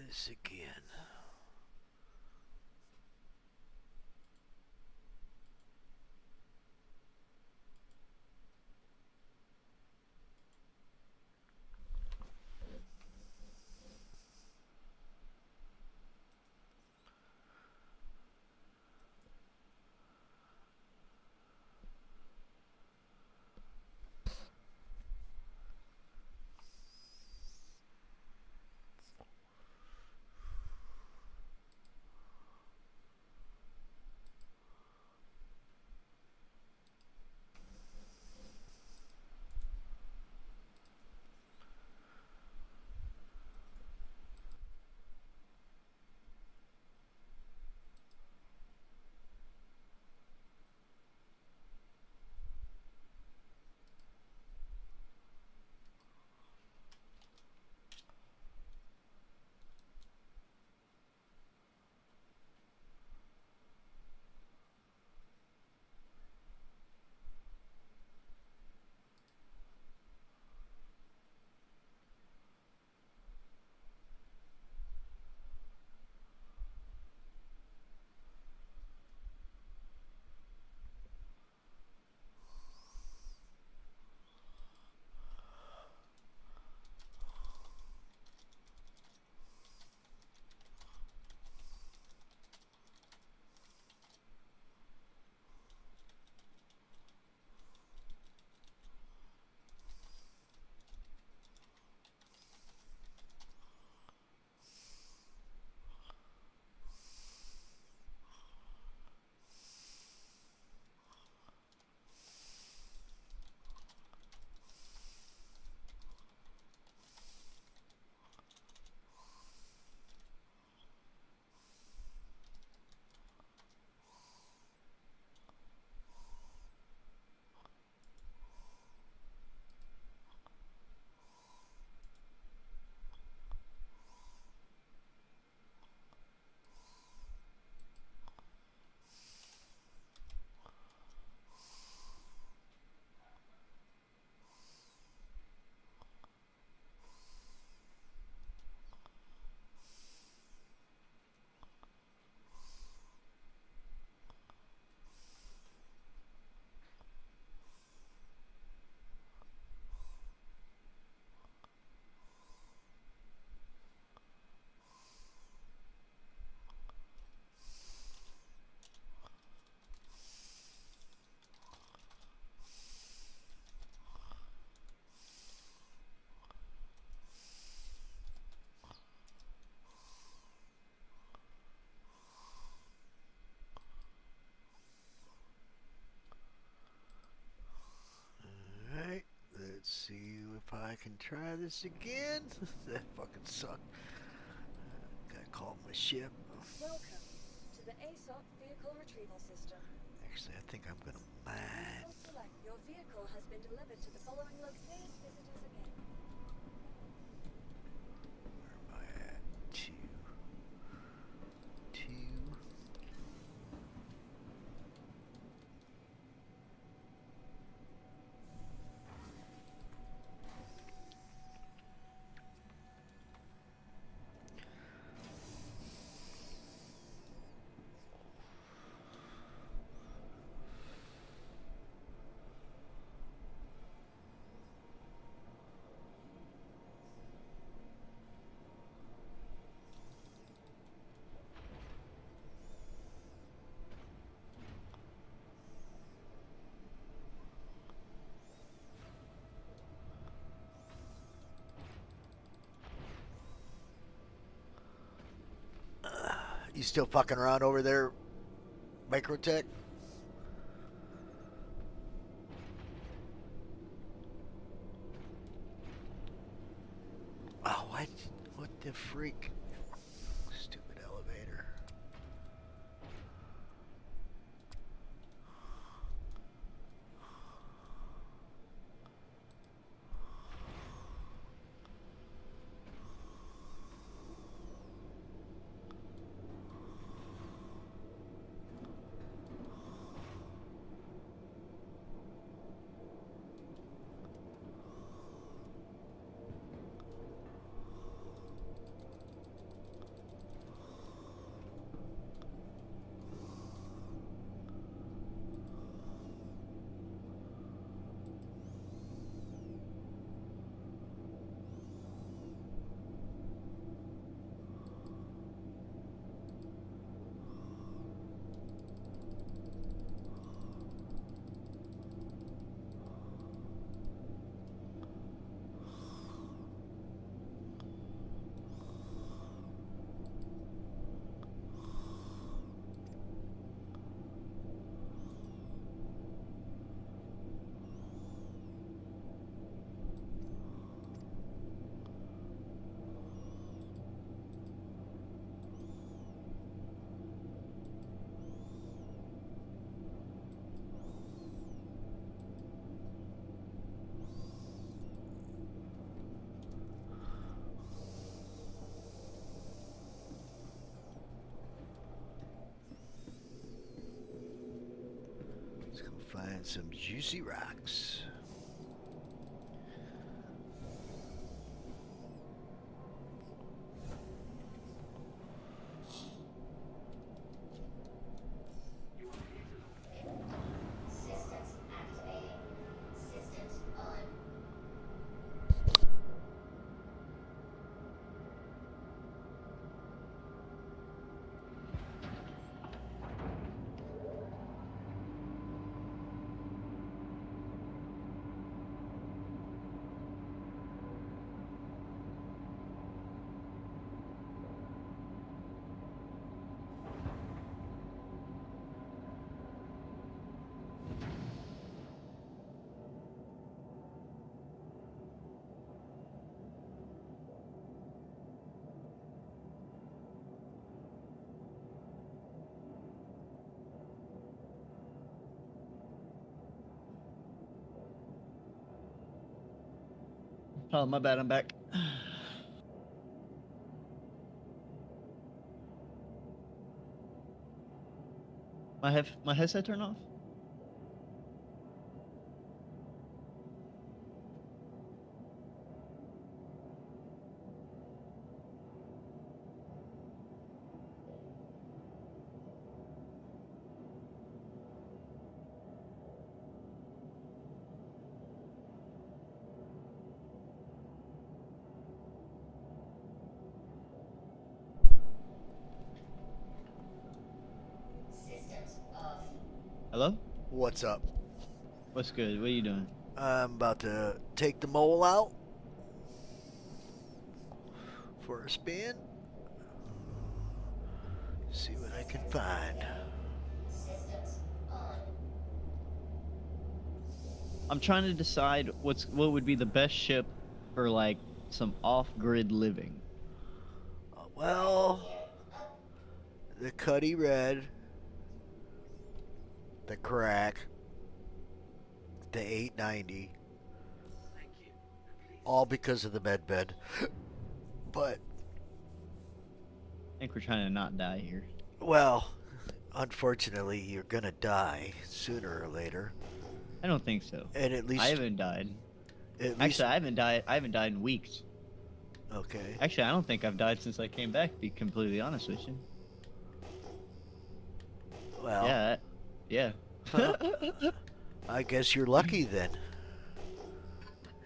this again. Alright, let's see if I can try this again. That fucking sucked. Gotta call my ship. Welcome to the ASOP Vehicle Retrieval System. Actually, I think I'm gonna mine. Select your vehicle has been delivered to the following locations. Visitors again. Where am I at? Two. You still fucking around over there, Microtech? Oh, what? What the freak? Stupid elevator. Find some juicy rocks. Systems activating. Systems on. Oh, my bad. I'm back. My headset turned off. Systems off. Hello? What's up? What's good? What are you doing? I'm about to take the mole out for a spin. See what I can find. Systems on. I'm trying to decide what would be the best ship for like some off-grid living. Well, the Cuddy Red, the Crack, the 890, all because of the med bed. But, I think we're trying to not die here. well, unfortunately, you're gonna die sooner or later. I don't think so. And at least, I haven't died. at least, Actually, I haven't died. I haven't died in weeks. okay. Actually, I don't think I've died since I came back. To be completely honest with you. Well, Yeah. Yeah. Huh. I guess you're lucky then.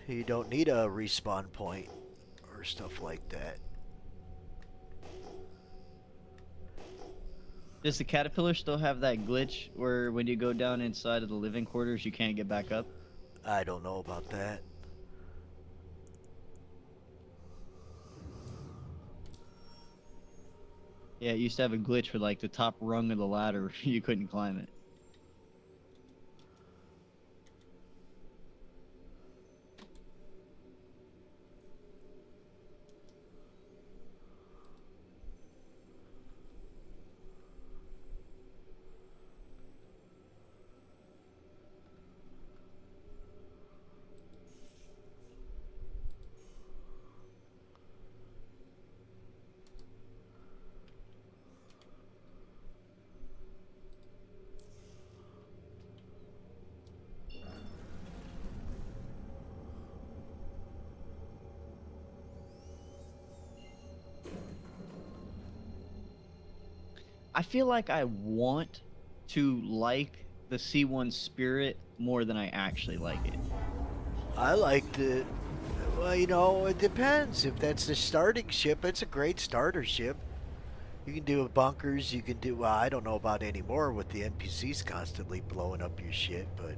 You don't need a respawn point or stuff like that. Does the caterpillar still have that glitch where when you go down inside of the living quarters, you can't get back up? I don't know about that. Yeah, it used to have a glitch for like the top rung of the ladder. You couldn't climb it. I feel like I want to like the C1 Spirit more than I actually like it. I like the. Well, you know, it depends. If that's the starting ship, it's a great starter ship. You can do bunkers. You can do. Well, I don't know about anymore with the NPCs constantly blowing up your shit, but.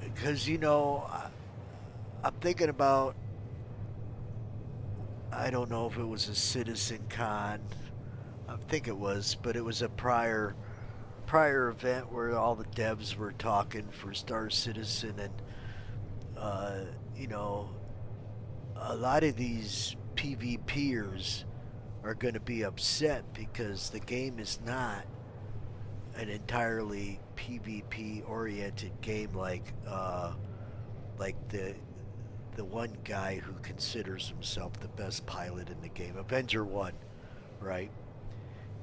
Because, you know, I'm thinking about. I don't know if it was a Citizen Con. I think it was, but it was a prior event where all the devs were talking for Star Citizen, and you know, a lot of these PvPers are going to be upset because the game is not an entirely PvP oriented game like the one guy who considers himself the best pilot in the game, Avenger 1, right?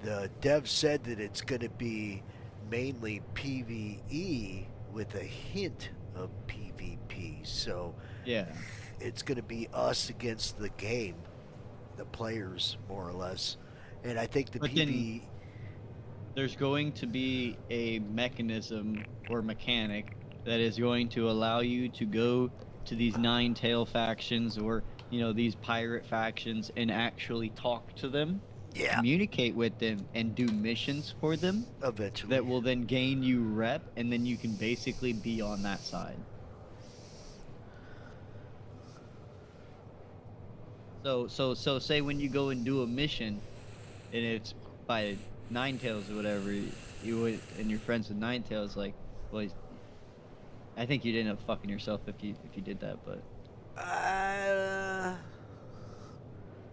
The dev said that it's going to be mainly PvE with a hint of PvP. So Yeah. it's going to be us against the game, the players, more or less. And I think the But then PvE. there's going to be a mechanism or mechanic that is going to allow you to go to these nine tail factions or these pirate factions and actually talk to them, Yeah, communicate with them, and do missions for them that eventually. will then gain you rep, and then you can basically be on that side. So say when you go and do a mission and it's by nine tails or whatever, you would, and your friends with nine tails, like, well, I think you'd end up fucking yourself if you did that, but Uh,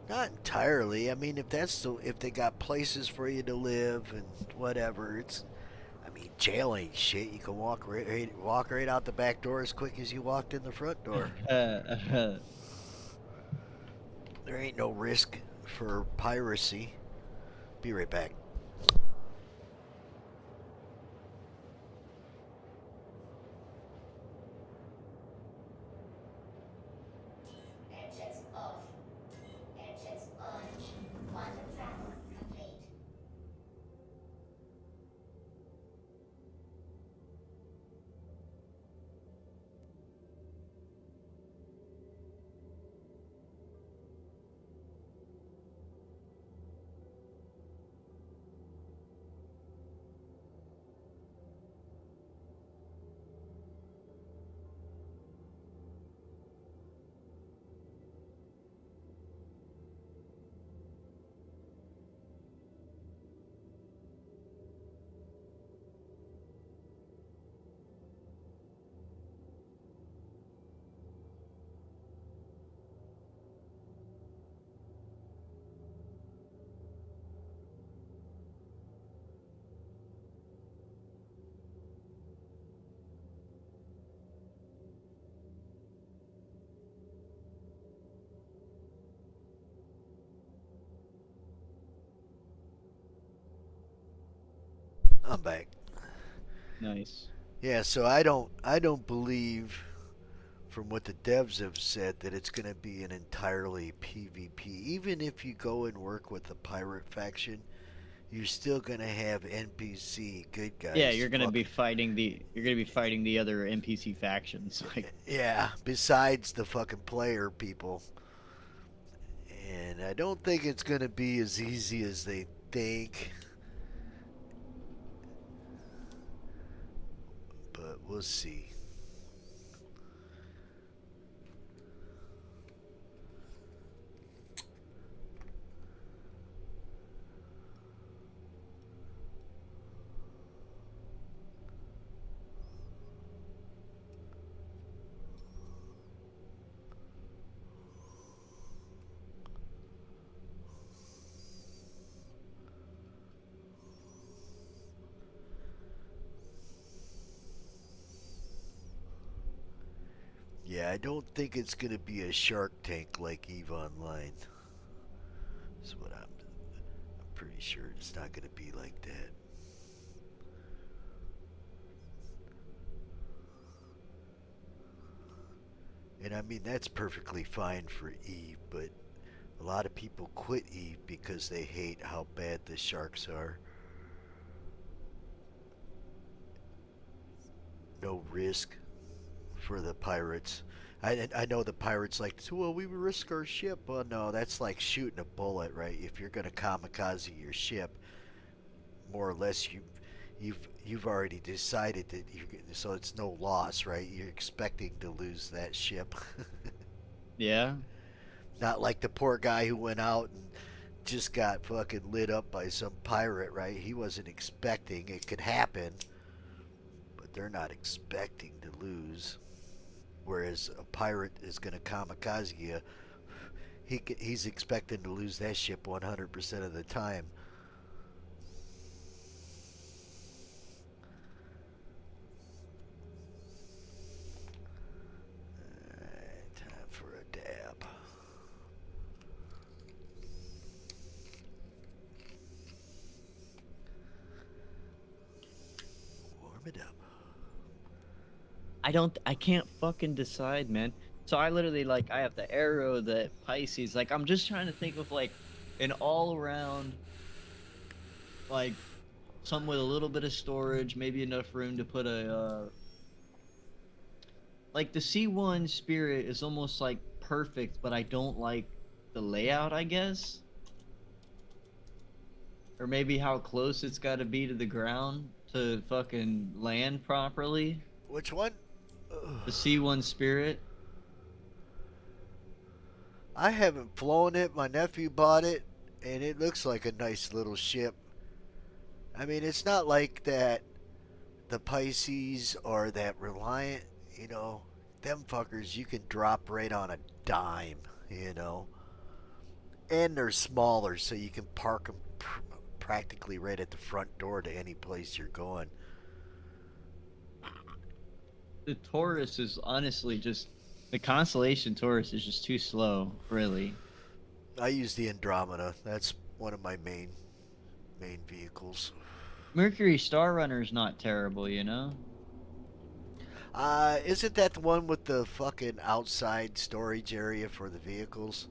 Not entirely. I mean, if they got places for you to live and whatever, it's. I mean, jail ain't shit. You can walk right out the back door as quick as you walked in the front door. There ain't no risk for piracy. Be right back. Engines off. Engines on. Quantum travel complete. I'm back. nice. Yeah, so I don't believe from what the devs have said that it's going to be an entirely PvP. Even if you go and work with the pirate faction, you're still going to have NPC good Yeah, guys. you're gonna be fighting the other NPC factions. Like, Yeah, besides the fucking player people. And I don't think it's going to be as easy as they think, but we'll see. Yeah, I don't think it's going to be a Shark Tank like EVE Online. That's what I'm pretty sure it's not going to be like that. And I mean, that's perfectly fine for EVE, but a lot of people quit EVE because they hate how bad the sharks are. No risk for the pirates. I know the pirates like, well, we risk our ship. Well, no, that's like shooting a bullet, right? If you're going to kamikaze your ship, more or less you've already decided that so it's no loss, right? You're expecting to lose that ship. yeah, Not like the poor guy who went out and just got fucking lit up by some pirate, right? He wasn't expecting it could happen, but they're not expecting to lose. Whereas a pirate is going to kamikaze you, he's expecting to lose that ship 100% of the time. Alright, time for a dab. Warm it up. I can't fucking decide, man. So I literally like I have the Arrow, the Pisces. Like I'm just trying to think of like an all around like something with a little bit of storage, maybe enough room to put a like the C1 Spirit is almost like perfect, but I don't like the layout, I guess. Or maybe how close it's got to be to the ground to fucking land properly. Which one? The C1 Spirit. I haven't flown it. My nephew bought it, and it looks like a nice little ship. I mean, it's not like that the Pisces or that Reliant, you know, them fuckers you can drop right on a dime, you know. And they're smaller, so you can park them practically right at the front door to any place you're going. The Taurus is honestly just the constellation Taurus is just too slow, really. I use the Andromeda. That's one of my main vehicles. Mercury Star Runner is not terrible, you know. Isn't that the one with the fucking outside storage area for the vehicles?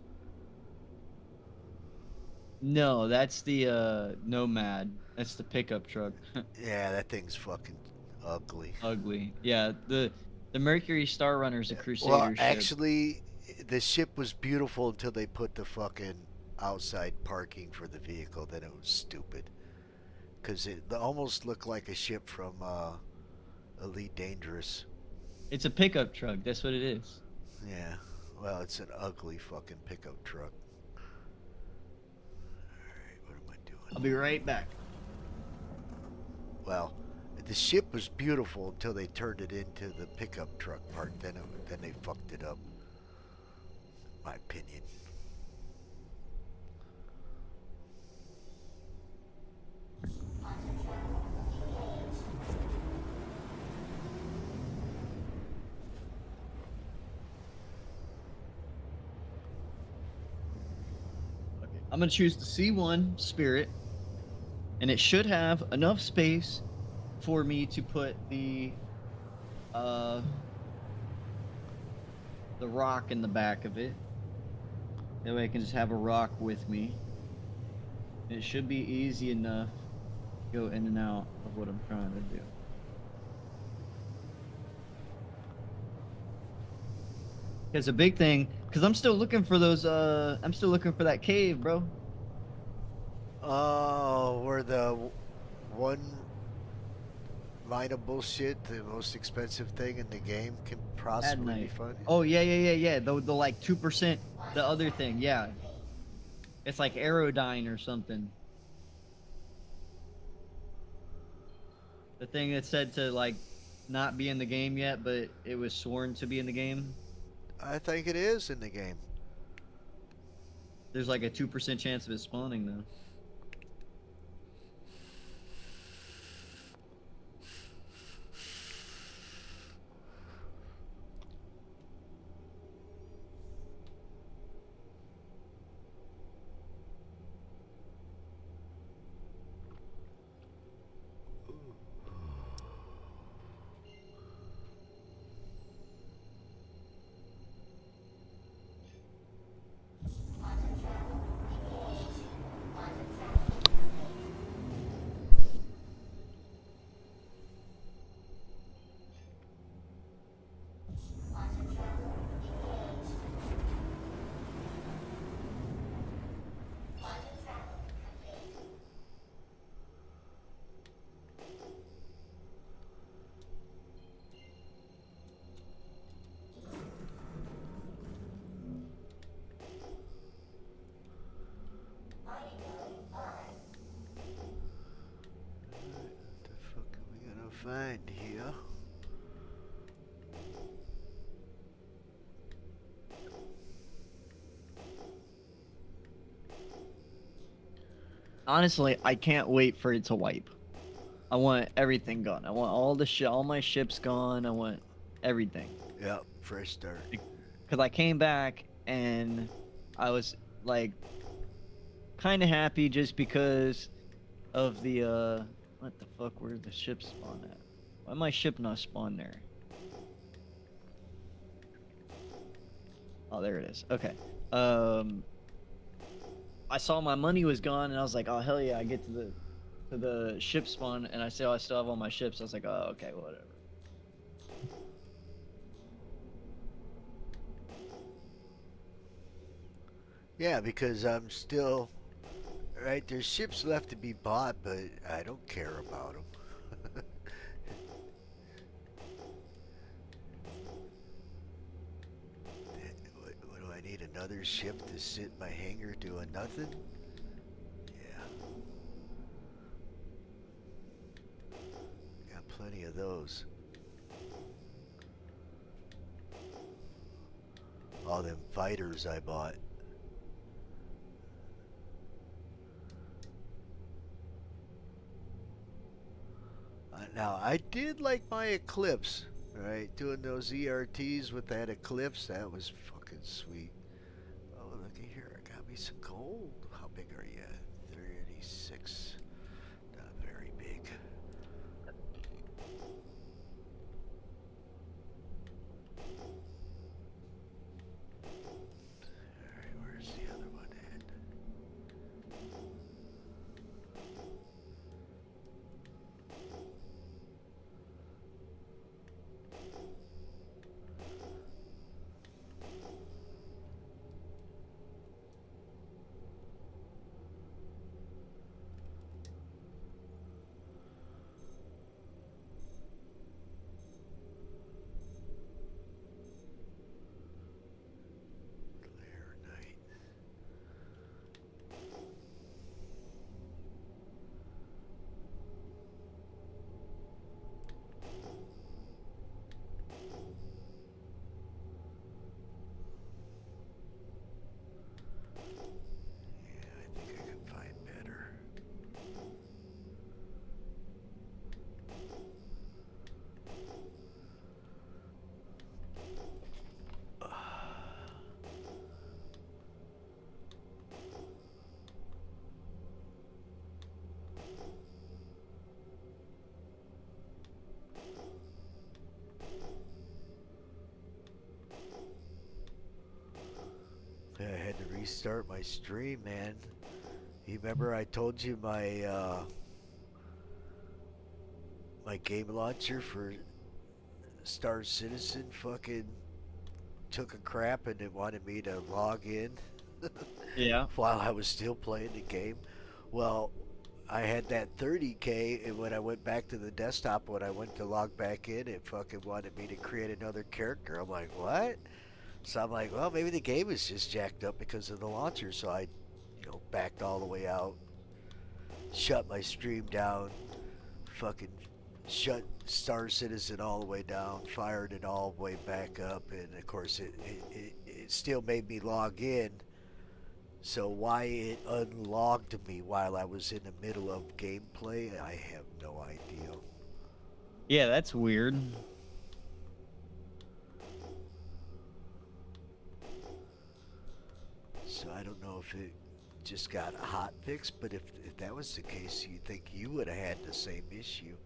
No, that's the Nomad. That's the pickup truck. Yeah, that thing's fucking ugly. Ugly. Yeah, the Mercury Star Runner is a Crusader Well, ship. actually, the ship was beautiful until they put the fucking outside parking for the vehicle. Then it was stupid. Because it almost looked like a ship from Elite Dangerous. It's a pickup truck. That's what it is. Yeah. Well, it's an ugly fucking pickup truck. Alright, what am I doing? I'll be right back. Well, the ship was beautiful until they turned it into the pickup truck part. Then they fucked it up. My opinion. Okay. I'm gonna choose the C1 Spirit, and it should have enough space for me to put the rock in the back of it. That way I can just have a rock with me. And it should be easy enough to go in and out of what I'm trying to do. Because a big thing, because I'm still looking for those, I'm still looking for that cave, bro. Oh, where the one mineable shit, the most expensive thing in the game, can possibly be Night. found. Oh yeah. The like 2%, the other thing, yeah. It's like Aerodyne or something. The thing that said to like not be in the game yet, but it was sworn to be in the game. I think it is in the game. There's like a 2% chance of it spawning though. What the fuck are we gonna find here? Honestly, I can't wait for it to wipe. I want everything gone. I want all my ships gone. I want everything. Yep, fresh start. Because I came back and I was like kind of happy just because of the what the fuck, where the ships spawn at? Why my ship not spawn there? Oh, there it is. Okay. I saw my money was gone, and I was like, oh hell yeah! I get to the ship spawn, and I saw I still have all my ships. I was like, oh okay, whatever. Yeah, because I'm still right. There's ships left to be bought, but I don't care about them. What do I need? Another ship to sit in my hangar doing nothing? Yeah. Got plenty of those. All them fighters I bought. Now, I did like my Eclipse, right? Doing those ERTs with that Eclipse, that was fucking sweet. Oh, looky here, I got me some gold. How big are you? 36. Not very big. Alright, where's the other one at? Glare night. Yeah, I think I can find better. Yeah, I had to restart my stream, man. You remember I told you my game launcher for Star Citizen fucking took a crap and it wanted me to log in Yeah. while I was still playing the game. Well, I had that 30K, and when I went back to the desktop, when I went to log back in, it fucking wanted me to create another character. I'm like, what? So I'm like, well, maybe the game is just jacked up because of the launcher. So I, backed all the way out, shut my stream down, fucking shut Star Citizen all the way down, fired it all the way back up, and of course it still made me log in. So why it unlogged me while I was in the middle of gameplay, I have no idea. Yeah, that's weird. So I don't know if it just got a hot fix, but if that was the case, you think you would have had the same issue.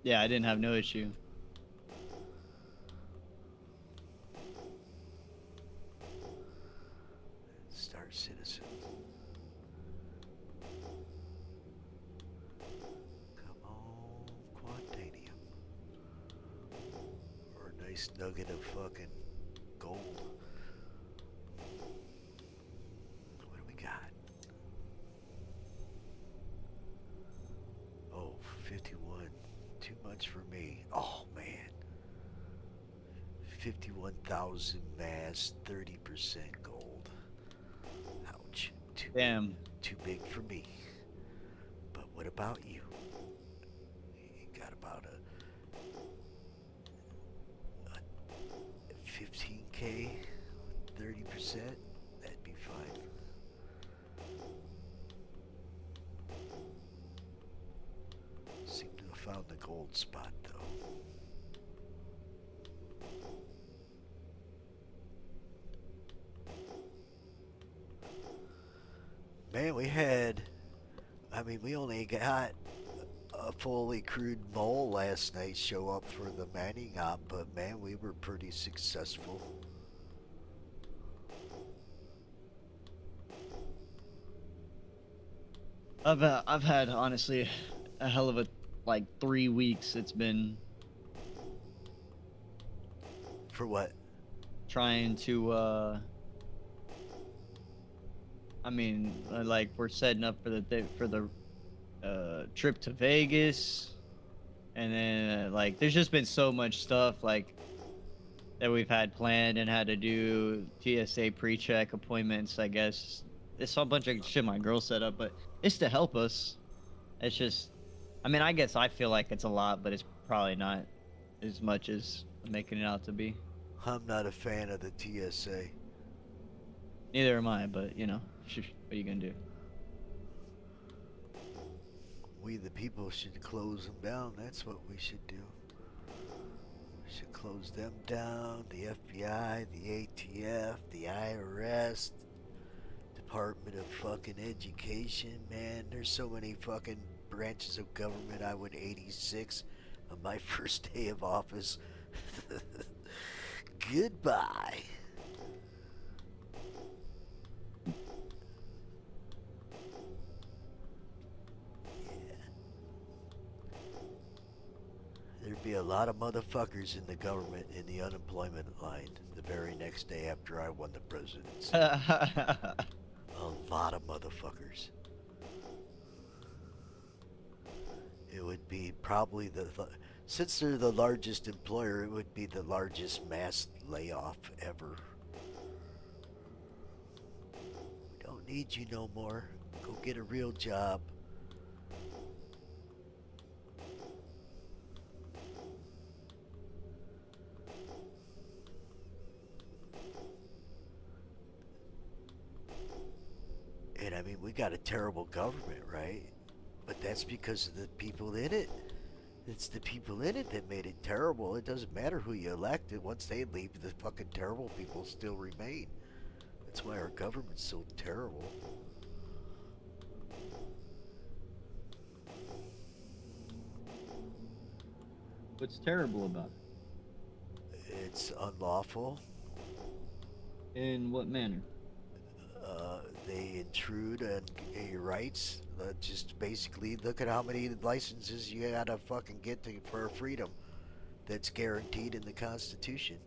Yeah, I didn't have no issue. Star Citizen. Come on, Quantanium. Or a nice nugget of fucking gold. What do we got? Oh, 51. Too much for me. Oh, man. 51,000 mass, 30% gold. Ouch. Damn. Too big for me. But what about you? You got about a 15K, 30%? That'd be fine. Seem to have found the gold spot, though. Man, we only got a fully crewed mole last night show up for the mining op, but man, we were pretty successful. I've had honestly a hell of a like 3 weeks. It's been For what? trying to I mean, like we're setting up for the trip to Vegas, and then like there's just been so much stuff like that we've had planned and had to do TSA pre-check appointments. I guess it's a bunch of shit my girl set up, but it's to help us. It's just, I mean, I guess I feel like it's a lot, but it's probably not as much as I'm making it out to be. I'm not a fan of the TSA. Neither am I, but you know, what are you gonna do? We the people should close them down. That's what we should do. We should close them down. The FBI, the ATF, the IRS, Department of fucking Education. Man, there's so many fucking branches of government. I went 86 on my first day of office. Goodbye. There'd be a lot of motherfuckers in the government in the unemployment line the very next day after I won the presidency. A lot of motherfuckers. It would be probably since they're the largest employer, it would be the largest mass layoff ever. We don't need you no more. Go get a real job. And I mean, we got a terrible government, right? But that's because of the people in it. It's the people in it that made it terrible. It doesn't matter who you elected. Once they leave, the fucking terrible people still remain. That's why our government's so terrible. What's terrible about It's unlawful. it? In what manner? They intrude on your rights. Just basically look at how many licenses you gotta fucking get for freedom that's guaranteed in the Constitution.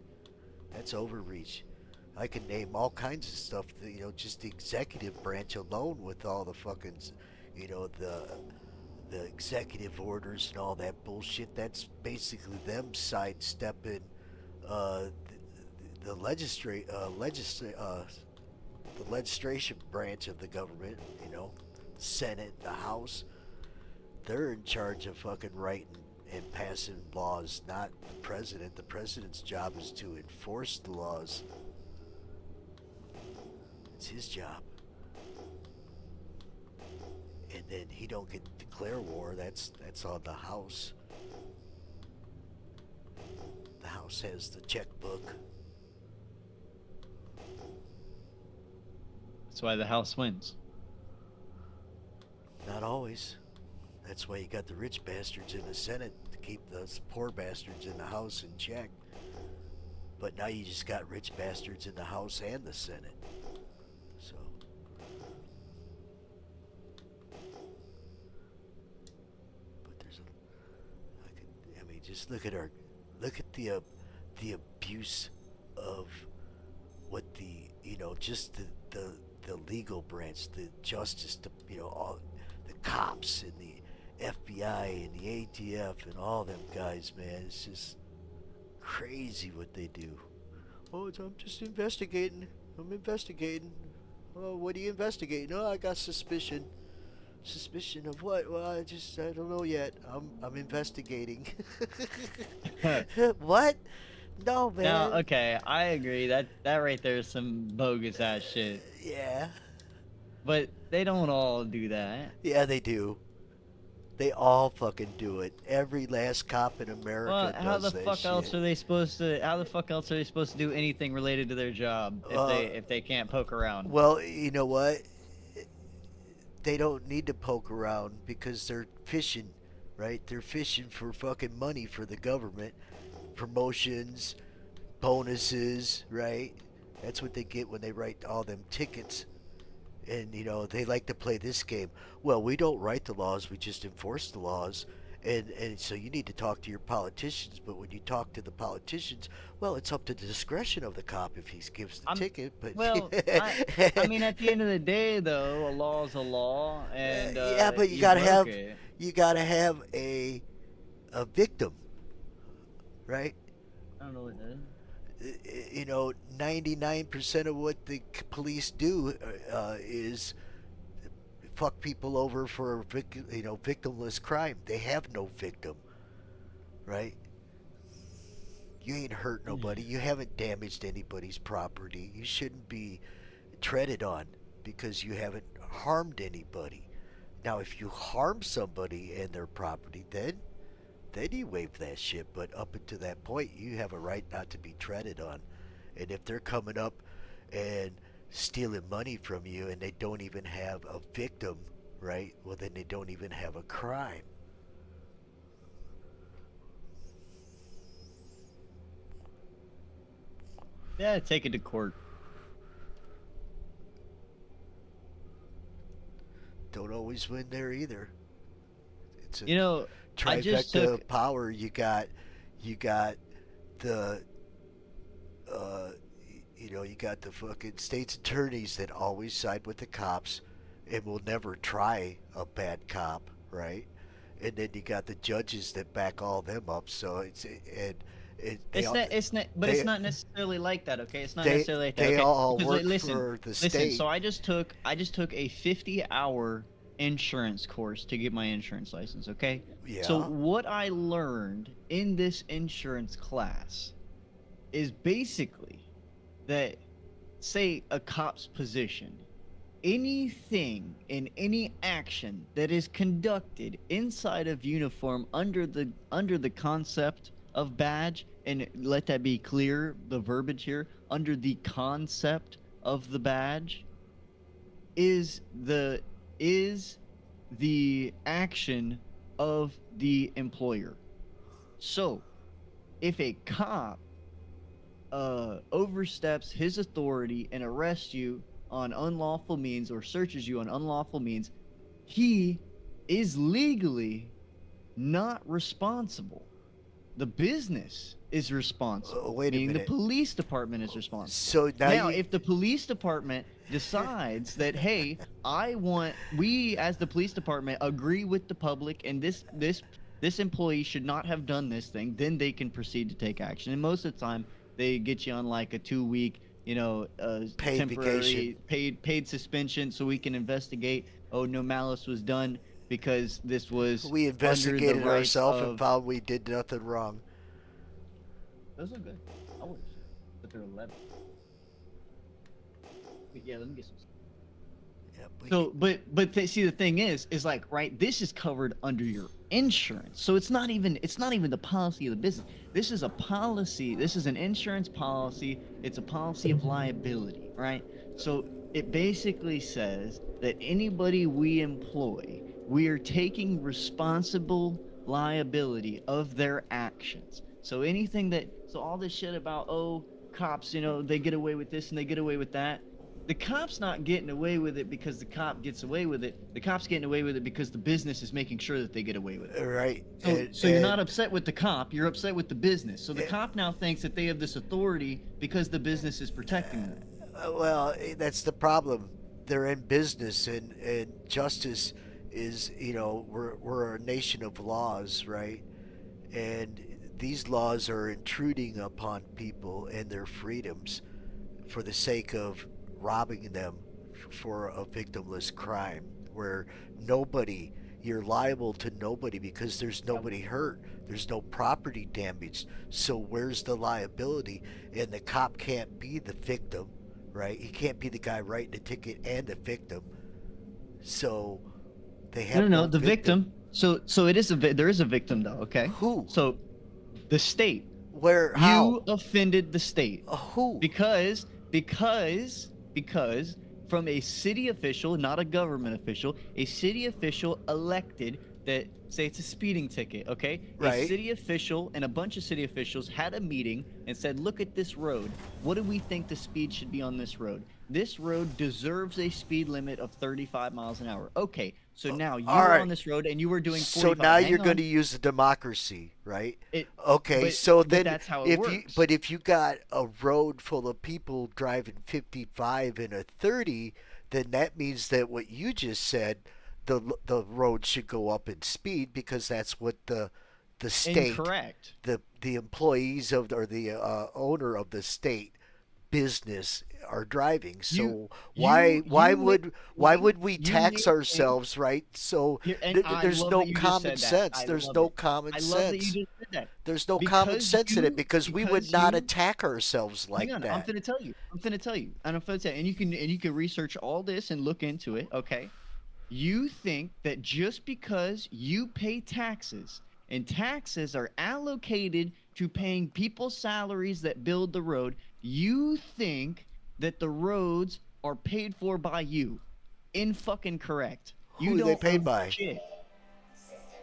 That's overreach. I can name all kinds of stuff that, you know, just the executive branch alone with all the fucking, you know, the executive orders and all that bullshit. That's basically them sidestepping the legislation branch of the government, you know, Senate, the House. They're in charge of fucking writing and passing laws, not the president. The president's job is to enforce the laws. It's his job. And then he don't get to declare war. That's on the House. The House has the checkbook. That's why the House wins. Not always. That's why you got the rich bastards in the Senate to keep those poor bastards in the House in check. But now you just got rich bastards in the House and the Senate. So. But there's I mean, just look at the abuse of what the, you know, just the legal branch, the justice, you know, all the cops and the FBI and the ATF and all them guys, man. It's just crazy what they do. Oh, I'm just investigating. I'm investigating. Oh, what are you investigating? Oh, I got suspicion. Suspicion of what? Well, I don't know yet. I'm investigating. What? No, man. Now, okay, I agree. That right there is some bogus ass shit. Yeah. But they don't all do that. Yeah, they do. They all fucking do it. Every last cop in America Well, does how the that fuck shit. else are they supposed to? How the fuck else are they supposed to do anything related to their job if they can't poke around? Well, you know what? They don't need to poke around because they're fishing. right? They're fishing for fucking money for the government, promotions, bonuses, right? That's what they get when they write all them tickets. And they like to play this game. Well, we don't write the laws, we just enforce the laws. And so you need to talk to your politicians, but when you talk to the politicians, well, it's up to the discretion of the cop if he gives the I'm ticket. But well, I mean, at the end of the day, though, a law is a law, and yeah, but you you gotta broke have it. a victim, right? I don't know what that is. 99% of what the police do is fuck people over for victimless crime. They have no victim, right? You ain't hurt nobody. You haven't damaged anybody's property. You shouldn't be treaded on because you haven't harmed anybody. Now, if you harm somebody and their property, then you waive that shit. But up until that point, you have a right not to be treaded on. And if they're coming up and stealing money from you and they don't even have a victim, right? Well, then they don't even have a crime. Yeah, take it to court. Don't always win there either. It's a You know, I just trifecta took. of power. You got the you got the fucking state's attorneys that always side with the cops and will never try a bad cop, right? And then you got the judges that back all them up. So It's not necessarily like that, okay? It's not they necessarily like that, they okay? all Because work listen, for the listen. state. So I just took a 50-hour insurance course to get my insurance license, okay? So Yeah. what I learned in this insurance class is basically that, say, a cop's position, anything in any action that is conducted inside of uniform under the concept of badge, and let that be clear, the verbiage here, under the concept of the badge, is the action of the employer. So if a cop oversteps his authority and arrests you on unlawful means or searches you on unlawful means, he is legally not responsible. The business is responsible. Wait a meaning minute. the police department is responsible. So now If the police department decides that, hey, we as the police department agree with the public, and this employee should not have done this thing, then they can proceed to take action. And most of the time, they get you on like a 2-week, Paid temporary vacation. paid suspension, so we can investigate. Oh, no malice was done because this was we under the investigated rights ourselves and of. found we did nothing wrong. Those are good. I wish, but they're 11. But yeah, let me get some. Yep, So, see, the thing is like, right, this is covered under your insurance. So it's not even the policy of the business. This is a policy. This is an insurance policy. It's a policy of liability, right? So it basically says that anybody we employ, we are taking responsible liability of their actions. So all this shit about, oh, cops, they get away with this and they get away with that. The cop's not getting away with it because the cop gets away with it. The cop's getting away with it because the business is making sure that they get away with it. Right. So you're not upset with the cop, you're upset with the business. So the cop now thinks that they have this authority because the business is protecting them. Well, that's the problem. They're in business, and justice is, we're a nation of laws, right? And these laws are intruding upon people and their freedoms for the sake of robbing them for a victimless crime where you're liable to nobody because there's nobody hurt, there's no property damaged. So where's the liability? And the cop can't be the victim, right? He can't be the guy writing the ticket and the victim. So they have No, the victim. So there is a victim though, okay? Who? So the state. Where? How? You offended the state. Who? Because from a city official, not a government official, a city official elected that say it's a speeding ticket, okay? A Right. city official and a bunch of city officials had a meeting and said, look at this road. What do we think the speed should be on this road? This road deserves a speed limit of 35 miles an hour. Okay, so now you All were right. on this road and you were doing So 45. now Hang you're on. going to use the democracy, right? It, Okay, but, so but then that's how it if works. if you got a road full of people driving 55 and a 30, then that means that what you just said, the road should go up in speed because that's what the state, Incorrect. the employees of or the owner of the state business are driving. So why would we tax ourselves, right? So And I there's love no that you just common said that. sense. I There's love no it. common I love that you sense. just said that. There's no common sense in it because we would not attack ourselves like Hang on, I'm that. gonna tell you. I'm gonna tell you. And I'm gonna tell you. And you can research all this and look into it. Okay. You think that just because you pay taxes and taxes are allocated to paying people's salaries that build the road, you think that the roads are paid for by you. Fucking correct. Who You are they don't paid own by? shit.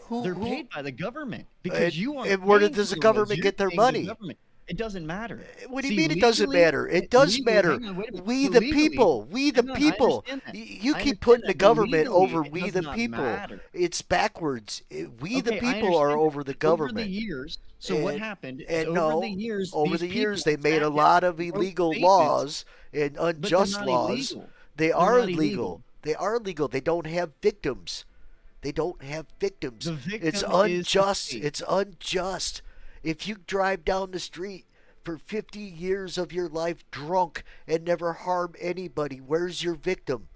Who They're who paid by the government because you aren't. and where paying does for the the roads. government You're get their paying the money? government. It doesn't matter. What do you See, mean it doesn't legally- matter? It does legally- matter. hang on, wait a minute. We So the legally- people. We the hang on, I people. understand that. You I keep understand putting the that, but government legally, over it we does the not people. matter. It's backwards. We the Okay, I people are understand over the that. Over the government. years, so what And- happened is And over no, the years, over these the years people they made a sat lot down of and wrote illegal statements, laws and but they're unjust not laws. illegal. They They're are not illegal. illegal. They are illegal. They don't have victims. They don't have victims. The victim It's is the unjust. state. It's unjust. If you drive down the street for 50 years of your life drunk and never harm anybody, where's your victim?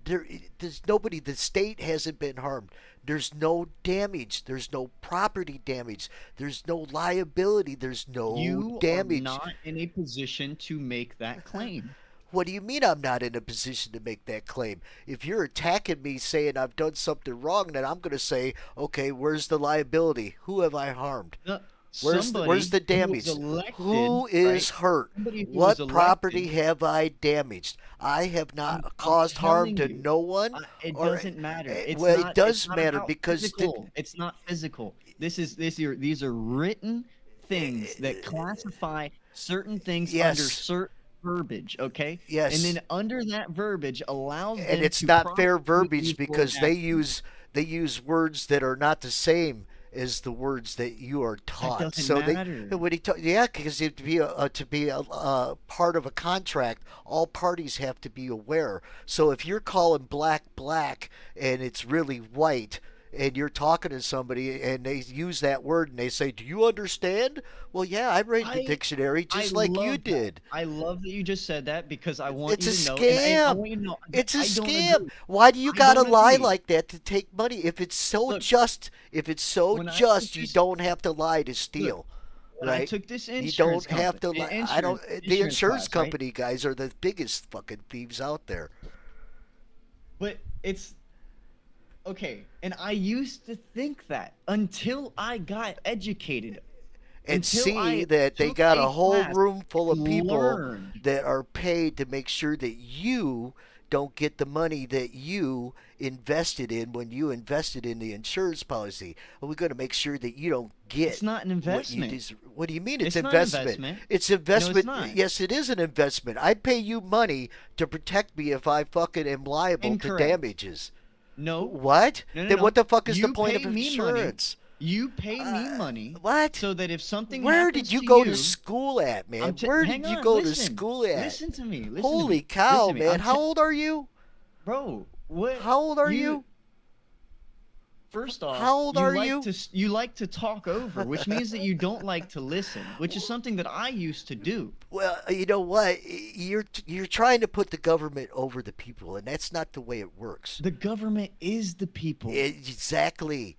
There's nobody. The state hasn't been harmed. There's no damage. There's no property damage. There's no liability. There's no You damage. are not in a position to make that claim. What do you mean I'm not in a position to make that claim? If you're attacking me saying I've done something wrong, then I'm going to say, okay, where's the liability? Who have I harmed? Where's the damage? Who is hurt? What property have I damaged? I have not caused harm to no one. It or- doesn't matter. It's well, not, it does it's not matter about because physical. It's not physical. These are written things that classify certain things Yes. under certain verbiage. Okay. Yes. And then under that verbiage allows them and it's to not fair prosecute verbiage you for because an they action. use words that are not the same as the words that you are taught. doesn't so matter. Yeah, because to be a part of a contract, all parties have to be aware. So if you're calling black black and it's really white, and you're talking to somebody and they use that word and they say, "Do you understand?" Well, yeah, I read the dictionary just like you love did. that. I love that you just said that because I want It's you a to know. And I scam. want you to know. It's a I don't scam. agree. Why do you I gotta don't lie agree. like that to take money? If it's so Look, just, when I just, took you this- don't have to lie to steal, When I right? took this You insurance don't have to company- lie. I don't. The insurance class, right? company guys are the biggest fucking thieves out there. But it's okay, and I used to think that until I got educated. And Until see I that they took got a a whole class room full of and people learned. that are paid to make sure that you don't get the money that you invested in when you invested in the insurance policy. And we're going to make sure that you don't get It's not an what you investment. what do you mean it's It's not investment? investment. It's No, it's investment. not. Yes, it is an investment. I pay you money to protect me if I fucking am liable Incorrect. to damages. No. What? No, no, Then no. what the fuck is the You point of pay me insurance? You pay me money. What? So that if something Where happens did you to go you, to school at, man? I'm t- Where hang did you on, go listen. to school at? Listen to me. Listen to Holy me. cow, Listen to me. man! I'm How t- old are you? Bro, what? How old are you? First off, How old are you? You like to talk over, which means that you don't like to listen, which is something that I used to do. Well, you know what? You're trying to put the government over the people, and that's not the way it works. The government is the people. Exactly.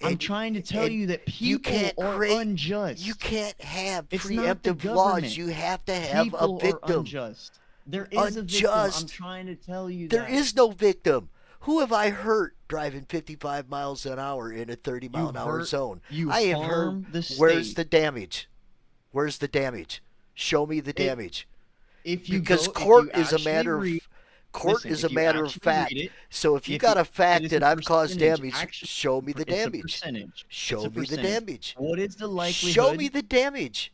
I'm And- trying to tell and you that you people can't are create- unjust. You can't have It's not the preemptive laws. government. You have to have People a victim. are unjust. There is a victim. Unjust. I'm trying to tell you There that. is no victim. Who have I hurt driving 55 miles an hour in a 30-mile-an-hour hurt- zone? you I have harm hurt. the Where's state. the damage? Where's the damage? Show me the damage. If you Because go, if court you is a actually matter read- of Court listen, is if a you matter of actually fact. read it, So if you if got you, a fact it is that a I've caused percentage. damage, Actually, show me the it's a damage. percentage. It's Show a me the percentage. damage. What is the Show likelihood? me the damage.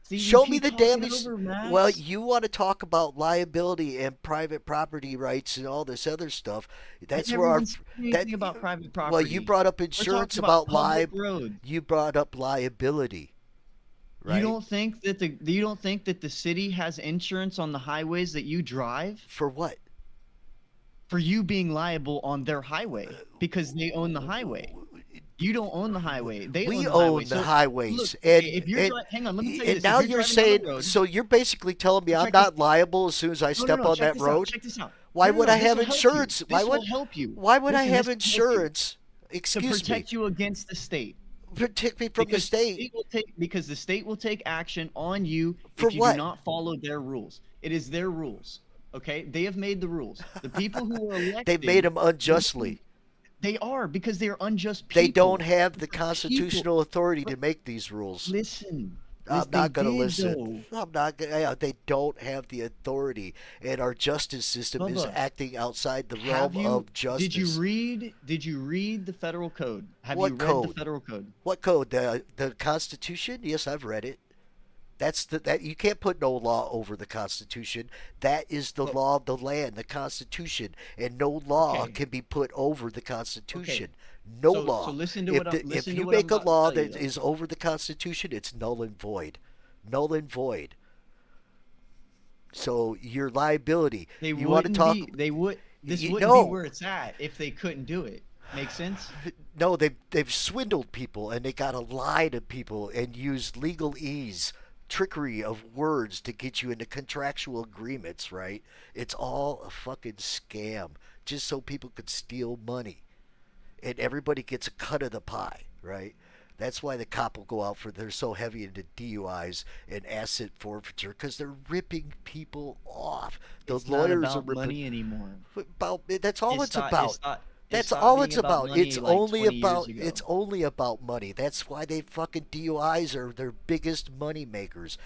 See, you Show me keep the talking damage. over Well, Max. you want to talk about liability and private property rights and all this other stuff. I That's where never our even said that. anything about private Well, you property. brought up We're insurance talking about about public roads. You brought up liability, right? You don't think that the city has insurance on the highways that you drive For what? for you being liable on their highway because they own the highway. You don't own the highway. They We own the highway. own the So highways, look, and okay, if you're hang on, let me tell you and this. now If you're driving down saying the road, so. You're basically telling me I'm check this. not liable as soon as I step No. on Check that this out. road. Check this out. Why No, would I this have will help you. insurance? This Why will would help you. Why would I Listen, have this will help you insurance? to Excuse me. protect you against the state. Protect me from the state. Because the state will take action on you For if you what? do not follow their rules. It is their rules. Okay? They have made the rules. The people who are elected. They made them unjustly. They are because they are unjust people. They don't have the They're constitutional authority to make these people. rules. Listen. I'm they not going to did, listen. though. I'm not going. Yeah, they don't have the authority, and our justice system is Bubba, acting outside the Have realm you? of justice. Did you read the federal code? Have What you read code? the federal code? What code? The Constitution? Yes, I've read it. That's that you can't put no law over the Constitution. That is the law of the land, the Constitution, and no law Okay. can be put over the Constitution. Okay. No So law. listen to if what I'm if listen to you what I'm make a about to law tell you, that though. is over the Constitution, it's null and void. Null and void. So your liability. They you want to wouldn't talk? be. They would. This You wouldn't know. be where it's at if they couldn't do it. Make sense? No, they've swindled people, and they gotta lie to people and use legalese, trickery of words to get you into contractual agreements. Right? It's all a fucking scam, just so people could steal money, and everybody gets a cut of the pie. Right? That's why the cop will go out for. They're so heavy into DUIs and asset forfeiture because they're ripping people off. The It's lawyers not are about ripping. money anymore. That's all it's about. That's stopped all being it's about. money It's like only 20 years about ago. it's only about money. That's why they fucking DUIs are their biggest money makers.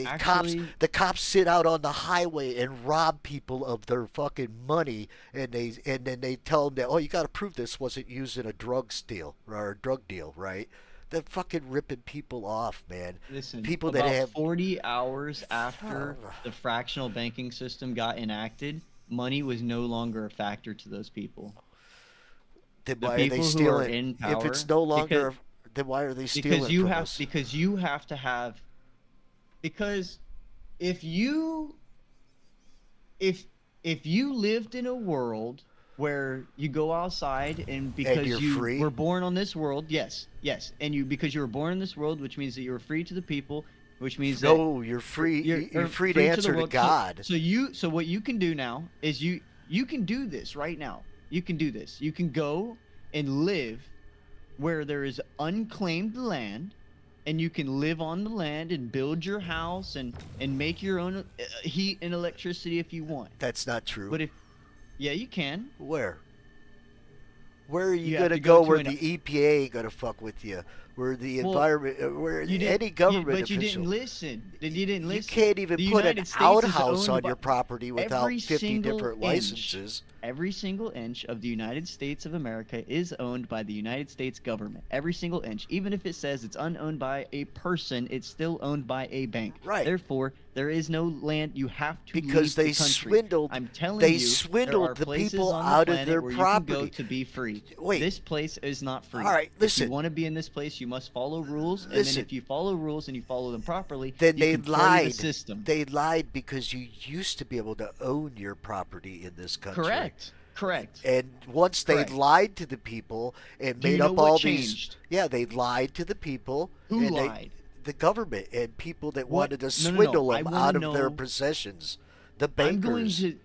Actually- The cops sit out on the highway and rob people of their fucking money, and then they tell them that, oh, you got to prove this wasn't used in a drug steal or a drug deal, right? They're fucking ripping people off, man. Listen, people about that have 40 hours after the fractional banking system got enacted, money was no longer a factor to those people. then The why are they people who are stealing? in If power, it's no longer, then why are they stealing because you from have us? because you have to have because if you if you lived in a world where you go outside and because you're you free? were born on this world, yes, and because you were born in this world, which means that you were free to the people, which means that No, you're free. You're free to the answer to world. God. So what you can do now is you can do this right now. You can do this. You can go and live where there is unclaimed land, and you can live on the land and build your house and make your own heat and electricity if you want. That's not true. But yeah, you can. Where? Where are you, You have gonna to go go to where an- the EPA ain't gonna fuck with you? Where the Well, environment, where You any government but you official. didn't listen. You didn't listen. You can't even The put an United States is outhouse owned on by- your property without every 50 single different inch. licenses. Every single inch of the United States of America is owned by the United States government. Every single inch. Even if it says it's unowned by a person, it's still owned by a bank. Right. Therefore, there is no land. You have to Because leave they the country. swindled- I'm telling they you, swindled there are the places people on the out of planet their where you can go property. to be free. Wait. This place is not free. All right, If listen. you want to be in this place, you must follow rules. And Listen. then if you follow rules and you follow them properly, Then you they can play lied. the system. They lied because you used to be able to own your property in this country. Correct. And once they Correct. lied to the people and Do you made know up what all changed? these, yeah, they lied to the people. Who and lied? The government and people that What? wanted to No, no, no. swindle I them wanna out of their know- possessions. The I'm going bankers, to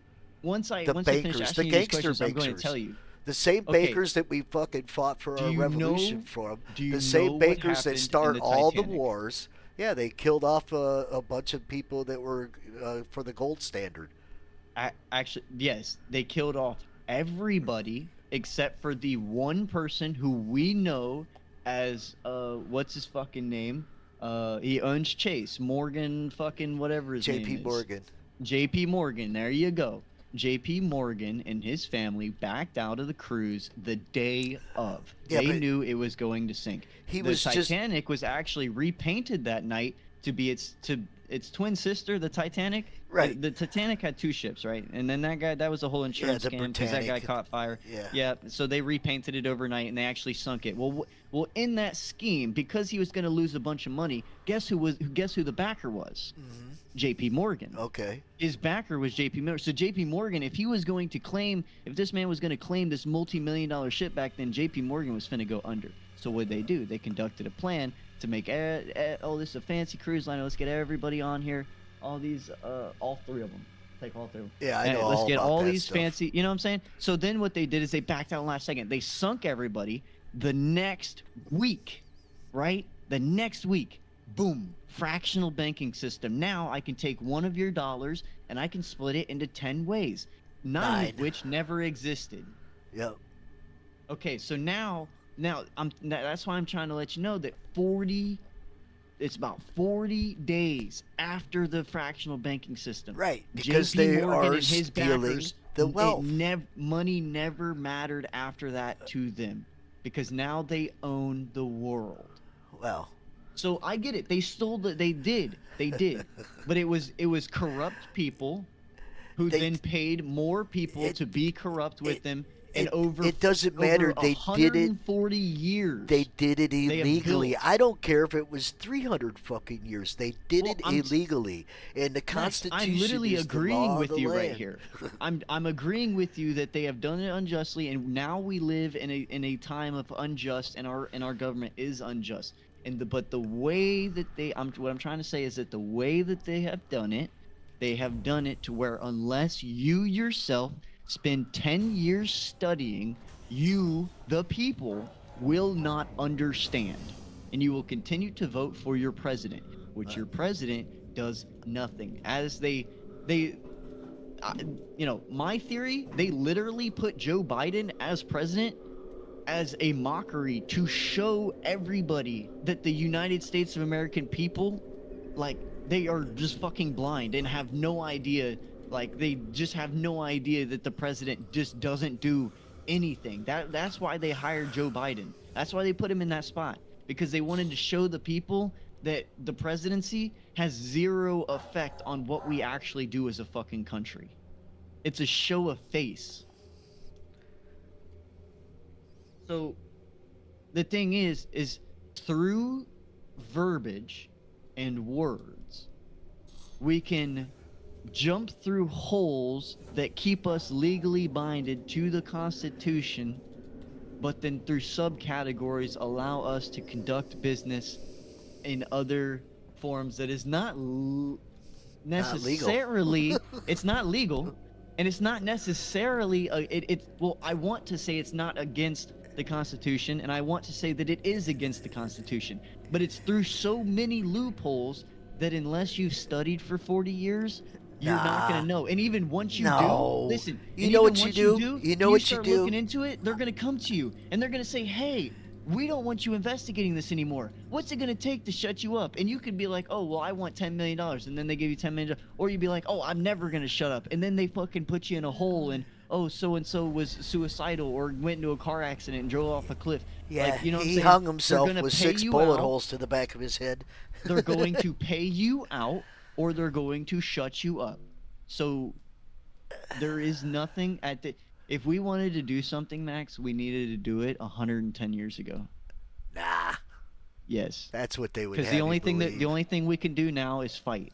once I the finish bankers, the asking you these gangster questions, I'm going to bankers. tell you. the same Okay. bankers that we fucking fought for Do our you revolution know- from, do you the know same what bankers that happened in start the all the Titanic? wars. Yeah, they killed off a bunch of people that were for the gold standard. Actually, yes, they killed off everybody except for the one person who we know as what's his fucking name? He owns Chase Morgan, fucking whatever his name J.P. is. Morgan. J.P. Morgan. There you go. JP Morgan and his family backed out of the cruise the day of. Yeah, They but knew it was going to sink. he The was just Titanic was actually repainted that night to be its twin sister, the Titanic. right. The Titanic had two ships, right? And then that was a whole insurance the scam because that guy Britannic. caught fire. Yeah. Yeah, so they repainted it overnight and they actually sunk it. Well, in that scheme, because he was going to lose a bunch of money, guess who the backer was? Hmm. JP Morgan. Okay. His backer was JP Morgan. So JP Morgan, if this man was going to claim this multi-million-dollar ship back then, JP Morgan was finna go under. So what they do? They conducted a plan to make this is a fancy cruise liner. Let's get everybody on here. All these, all three of them. Take all three of them. Yeah, I know. Let's get about all that these stuff. fancy. You know what I'm saying? So then what they did is they backed out last second. They sunk everybody. The next week, right? The next week, boom, fractional banking system. Now I can take one of your dollars and I can split it into 10 ways, nine of which never existed. Yep. Okay, so now that's why I'm trying to let you know that it's about 40 days after the fractional banking system. Right. Because JP they Morgan are and his stealing backers, the wealth. Money never mattered after that to them because now they own the world. Well. So I get it. They stole they did. But it was corrupt people who then paid more people to be corrupt with them. And it doesn't matter. They did it 140 years. They did it illegally. built- I don't care if it was 300 fucking years. They did Well, it I'm- illegally. And the Max, Constitution I'm literally is the law agreeing of with the you right land. here. I'm agreeing with you that they have done it unjustly, and now we live in a time of unjust, and our government is unjust. But the way that what I'm trying to say is that the way that they have done it to where unless you yourself spend 10 years studying, you, the people, will not understand. And you will continue to vote for your president, which your president does nothing. As my theory, they literally put Joe Biden as president as a mockery to show everybody that the United States of American people, like, they are just fucking blind and have no idea. Like, they just have no idea that the president just doesn't do anything. That's why they hired Joe Biden. That's why they put him in that spot. Because they wanted to show the people that the presidency has zero effect on what we actually do as a fucking country. It's a show of face. So, the thing is through verbiage and words, we can jump through holes that keep us legally binded to the Constitution, but then through subcategories allow us to conduct business in other forms that is not necessarily it's not legal, and it's not necessarily I want to say it's not against the Constitution, and I want to say that it is against the Constitution, but it's through so many loopholes that unless you've studied for 40 years, you're not going to know. And even once you do, listen, you know what you do? You know what you start do? looking into it, they're going to come to you and they're going to say, hey, we don't want you investigating this anymore. What's it going to take to shut you up? And you could be like, oh, well, I want $10 million. And then they give you $10 million. Or you'd be like, oh, I'm never going to shut up. And then they fucking put you in a hole and, oh, so-and-so was suicidal or went into a car accident and drove off a cliff. Yeah, like, you know what I'm he saying? hung They're himself gonna with pay 6 you bullet out. holes to the back of his head. They're going to pay you out or they're going to shut you up. So there is nothing if we wanted to do something, Max, we needed to do it 110 years ago. Nah. Yes. That's what they would Because have the only you thing we can do now is fight.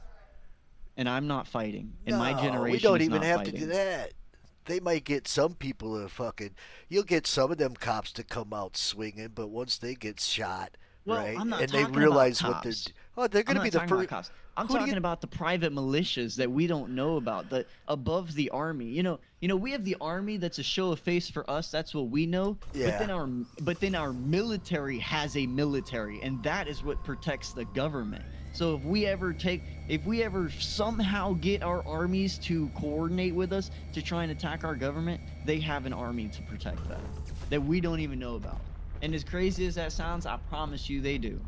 And I'm not fighting. And my generation we don't is even not have fighting. to do that. They might get some people to you'll get some of them cops to come out swinging, but once they get shot, Well, right, I'm not and they talking realize about what they're cops. they're going to be the first. Cops. I'm Who do talking you- about the private militias that we don't know about, the above the army. You know, we have the army that's a show of face for us. That's what we know. Yeah. But then our military has a military, and that is what protects the government. So if we ever somehow get our armies to coordinate with us to try and attack our government, they have an army to protect that we don't even know about. And as crazy as that sounds, I promise you they do.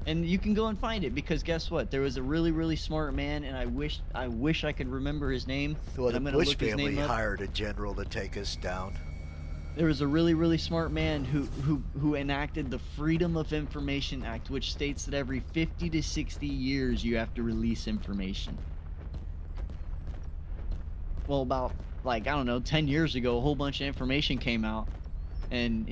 And you can go and find it because guess what? There was a really, really smart man, and I wish I could remember his name, Well, and the I'm gonna Bush look his family name up. hired a general to take us down. There was a really, really smart man who enacted the Freedom of Information Act, which states that every 50 to 60 years you have to release information. Well, about like I don't know, 10 years ago, a whole bunch of information came out, and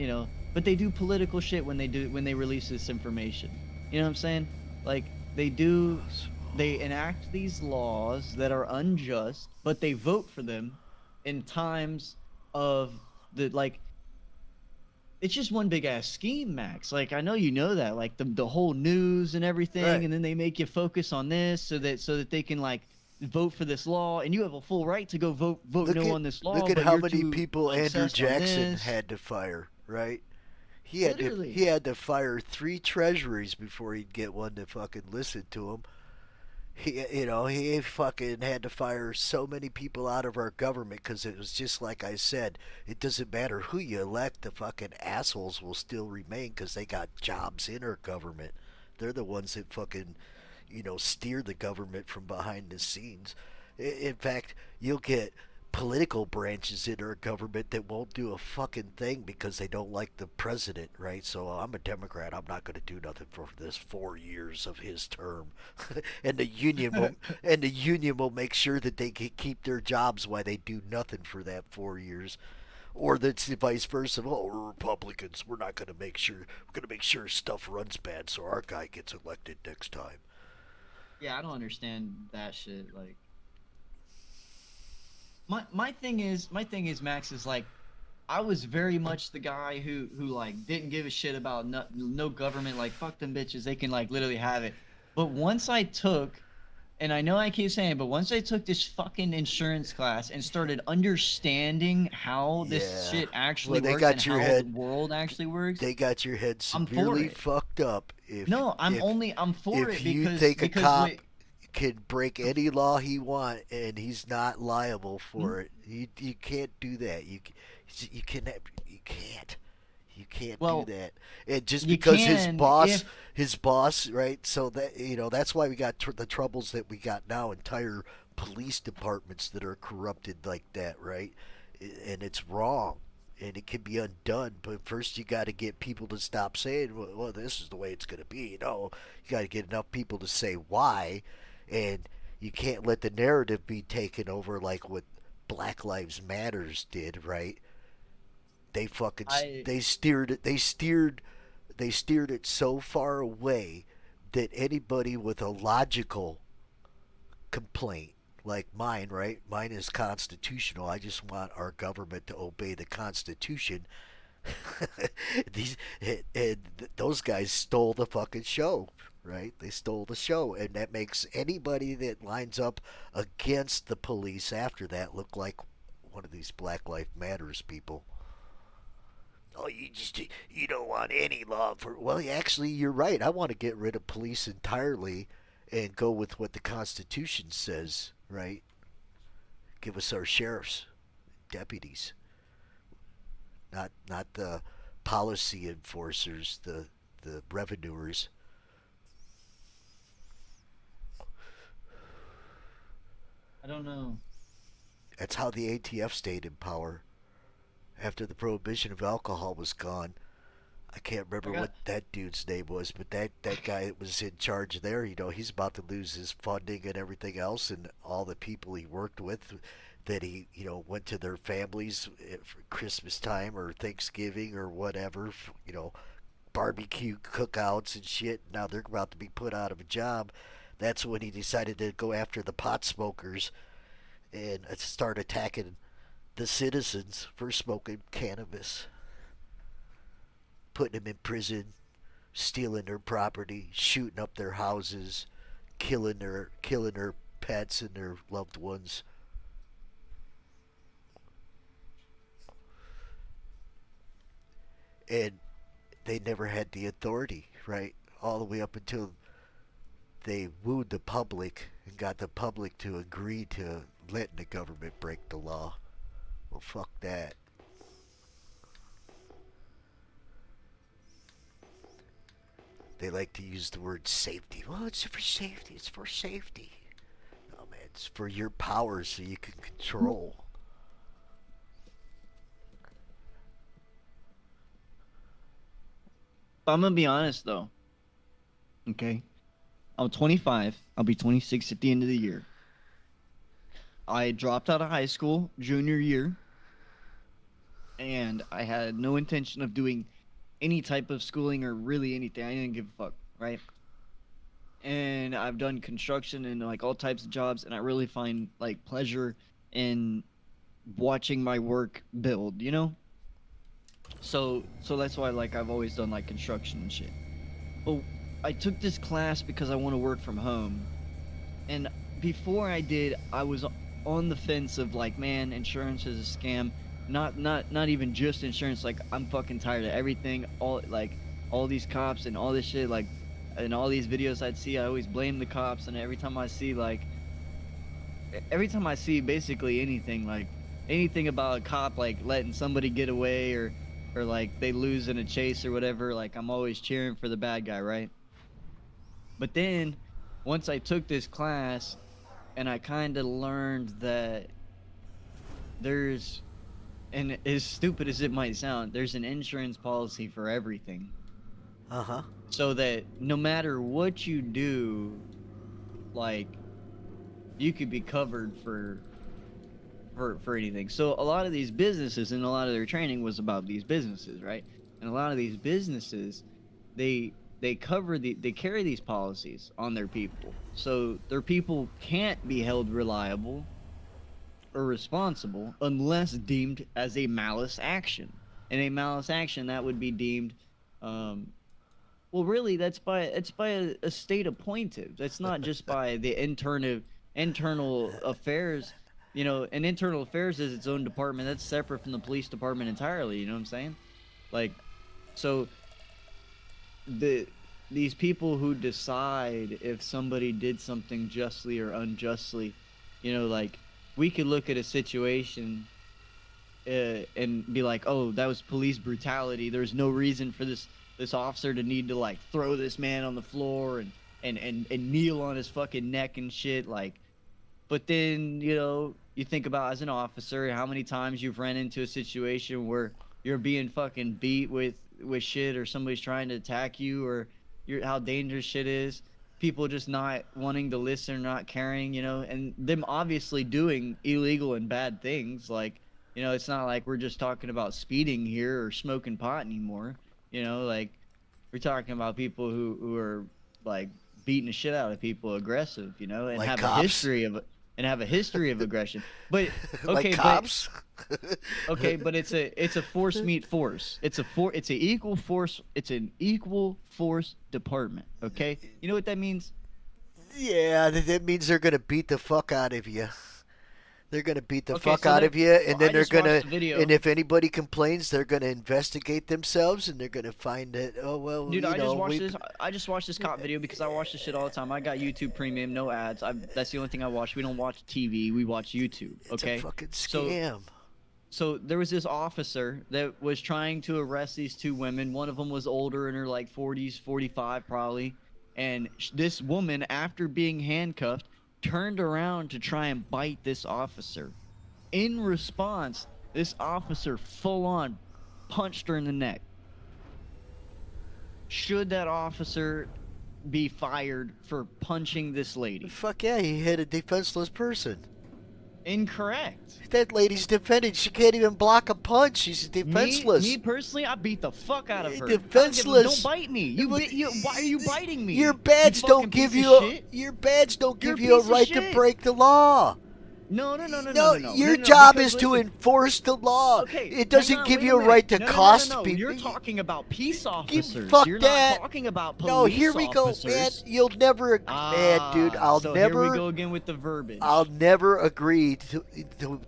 but they do political shit when they release this information. You know what I'm saying? Like they enact these laws that are unjust, but they vote for them in times of the like it's just one big ass scheme, Max. Like I know you know that, like the whole news and everything, Right. and then they make you focus on this so that they can like vote for this law, and you have a full right to go vote Look no at on this look law, at but how you're many too people Andrew obsessed on Jackson this. had to fire, right? He Literally. had to fire 3 treasuries before he'd get one to fucking listen to him. He fucking had to fire so many people out of our government because it was just like I said. It doesn't matter who you elect, the fucking assholes will still remain because they got jobs in our government. They're the ones that fucking, steer the government from behind the scenes. In fact, you'll get political branches in our government that won't do a fucking thing because they don't like the president, right? So I'm a Democrat. I'm not going to do nothing for this 4 years of his term, and the union will make sure that they can keep their jobs while they do nothing for that 4 years. Or that's the vice versa. Oh, we're Republicans. We're not going to make sure. We're going to make sure stuff runs bad, so our guy gets elected next time. Yeah, I don't understand that shit. Like my thing is Max is like I was very much the guy who like didn't give a shit about no government. Like fuck them bitches, they can like literally have it. But once I took, and I know I keep saying, but once I took this fucking insurance class and started understanding how this Yeah. shit actually Well, they works and got your how the head. world actually works, They got your head I'm for severely it. fucked up. If No, I'm if only I'm for if it you because think a because cop wait. can break any law he want and he's not liable Hmm? for it, you can't do that. You can you can't. You can't do Well, that. And just you because can if his boss, right? So that that's why we got the troubles that we got now. Entire police departments that are corrupted like that, right? And it's wrong, and it can be undone. But first, you got to get people to stop saying, "Well, this is the way it's going to be." You got to get enough people to say why, and you can't let the narrative be taken over like what Black Lives Matters did, right? They fucking I they steered it. They steered it so far away that anybody with a logical complaint like mine, right? Mine is constitutional. I just want our government to obey the Constitution. These and those guys stole the fucking show, right? They stole the show, and that makes anybody that lines up against the police after that look like one of these Black Lives Matters people. Oh, you don't want any law for. Well, actually, you're right. I want to get rid of police entirely, and go with what the Constitution says. Right? Give us our sheriffs, deputies, not the policy enforcers, the revenuers. don't know. That's how the ATF stayed in power after the prohibition of alcohol was gone. I can't I remember got what that dude's name was, but that guy that was in charge there, he's about to lose his funding and everything else, and all the people he worked with that he, went to their families for Christmas time or Thanksgiving or whatever, barbecue cookouts and shit. Now they're about to be put out of a job. That's when he decided to go after the pot smokers and start attacking the citizens for smoking cannabis, putting them in prison, stealing their property, shooting up their houses, killing their pets and their loved ones. And they never had the authority, right? All the way up until they wooed the public and got the public to agree to letting the government break the law. Well, fuck that. They like to use the word safety. Well, it's for safety. It's for safety. Oh man, it's for your power so you can control. But I'm gonna be honest though. Okay, I'm 25. I'll be 26 at the end of the year. I dropped out of high school junior year, and I had no intention of doing any type of schooling or really anything. I didn't give a fuck, right? And I've done construction and like all types of jobs, and I really find like pleasure in watching my work build, you know? So that's why like I've always done like construction and shit. But I took this class because I want to work from home. And before I did, I was on the fence of like, man, insurance is a scam. Not even just insurance. Like, I'm fucking tired of everything. All these cops and all this shit. Like, in all these videos I'd see, I always blame the cops. And every time I see basically anything, like anything about a cop like letting somebody get away or like they lose in a chase or whatever, like I'm always cheering for the bad guy, right? But then once I took this class and I kind of learned that there's, and as stupid as it might sound, there's an insurance policy for everything. Uh-huh. So that no matter what you do, like, you could be covered for anything. So a lot of these businesses and a lot of their training was about these businesses, right? And a lot of these businesses, they carry these policies on their people. So their people can't be held reliable or responsible unless deemed as a malice action. And a malice action that would be deemed well, really, it's by a state appointed. That's not just by the internal affairs. You know, and internal affairs is its own department. That's separate from the police department entirely. You know what I'm saying? Like, so these people who decide if somebody did something justly or unjustly, you know, like, we could look at a situation and be like, oh, that was police brutality. There's no reason for this officer to need to like throw this man on the floor and kneel on his fucking neck and shit. Like, but then, you know, you think about as an officer how many times you've ran into a situation where you're being fucking beat with shit, or somebody's trying to attack you, or how dangerous shit is. People just not wanting to listen or not caring, you know, and them obviously doing illegal and bad things. Like, you know, it's not like we're just talking about speeding here or smoking pot anymore. You know, like, we're talking about people who are like beating the shit out of people, aggressive, you know, and like have cops. a history of aggression. But okay, like cops. okay, but it's a force meet force. It's an equal force. It's an equal force department. Okay, you know what that means? Yeah, that means they're gonna beat the fuck out of you. They're gonna beat the Okay, fuck so out then- of you, and well, then I they're just watched gonna. the video. And if anybody complains, they're gonna investigate themselves, and they're gonna find that. Oh well, Dude, you I know, just watched this cop video because I watch this shit all the time. I got YouTube Premium, no ads. That's the only thing I watch. We don't watch TV. We watch YouTube. It's Okay. a fucking scam. So there was this officer that was trying to arrest these two women. One of them was older, in her like 40s, 45 probably. And this woman, after being handcuffed, turned around to try and bite this officer. In response, this officer full on punched her in the neck. Should that officer be fired for punching this lady? Fuck yeah, he hit a defenseless person. Incorrect. That lady's defended. She can't even block a punch. She's defenseless. Me personally, I beat the fuck out of her. Defenseless. Don't bite me. Why are you biting me? Your badge You don't fucking give piece you of a, shit. your badge don't You're give a you a piece of right to shit. break the law. No. Your job because is to listen, enforce the law. Okay, It doesn't hang on, give wait you a minute. right to No, cost no. people. You're talking about peace officers. fuck You're that. not talking about police No, here we go, man. officers. You'll never, man, dude. I'll so never. Here we go again with the verbiage. I'll never agree to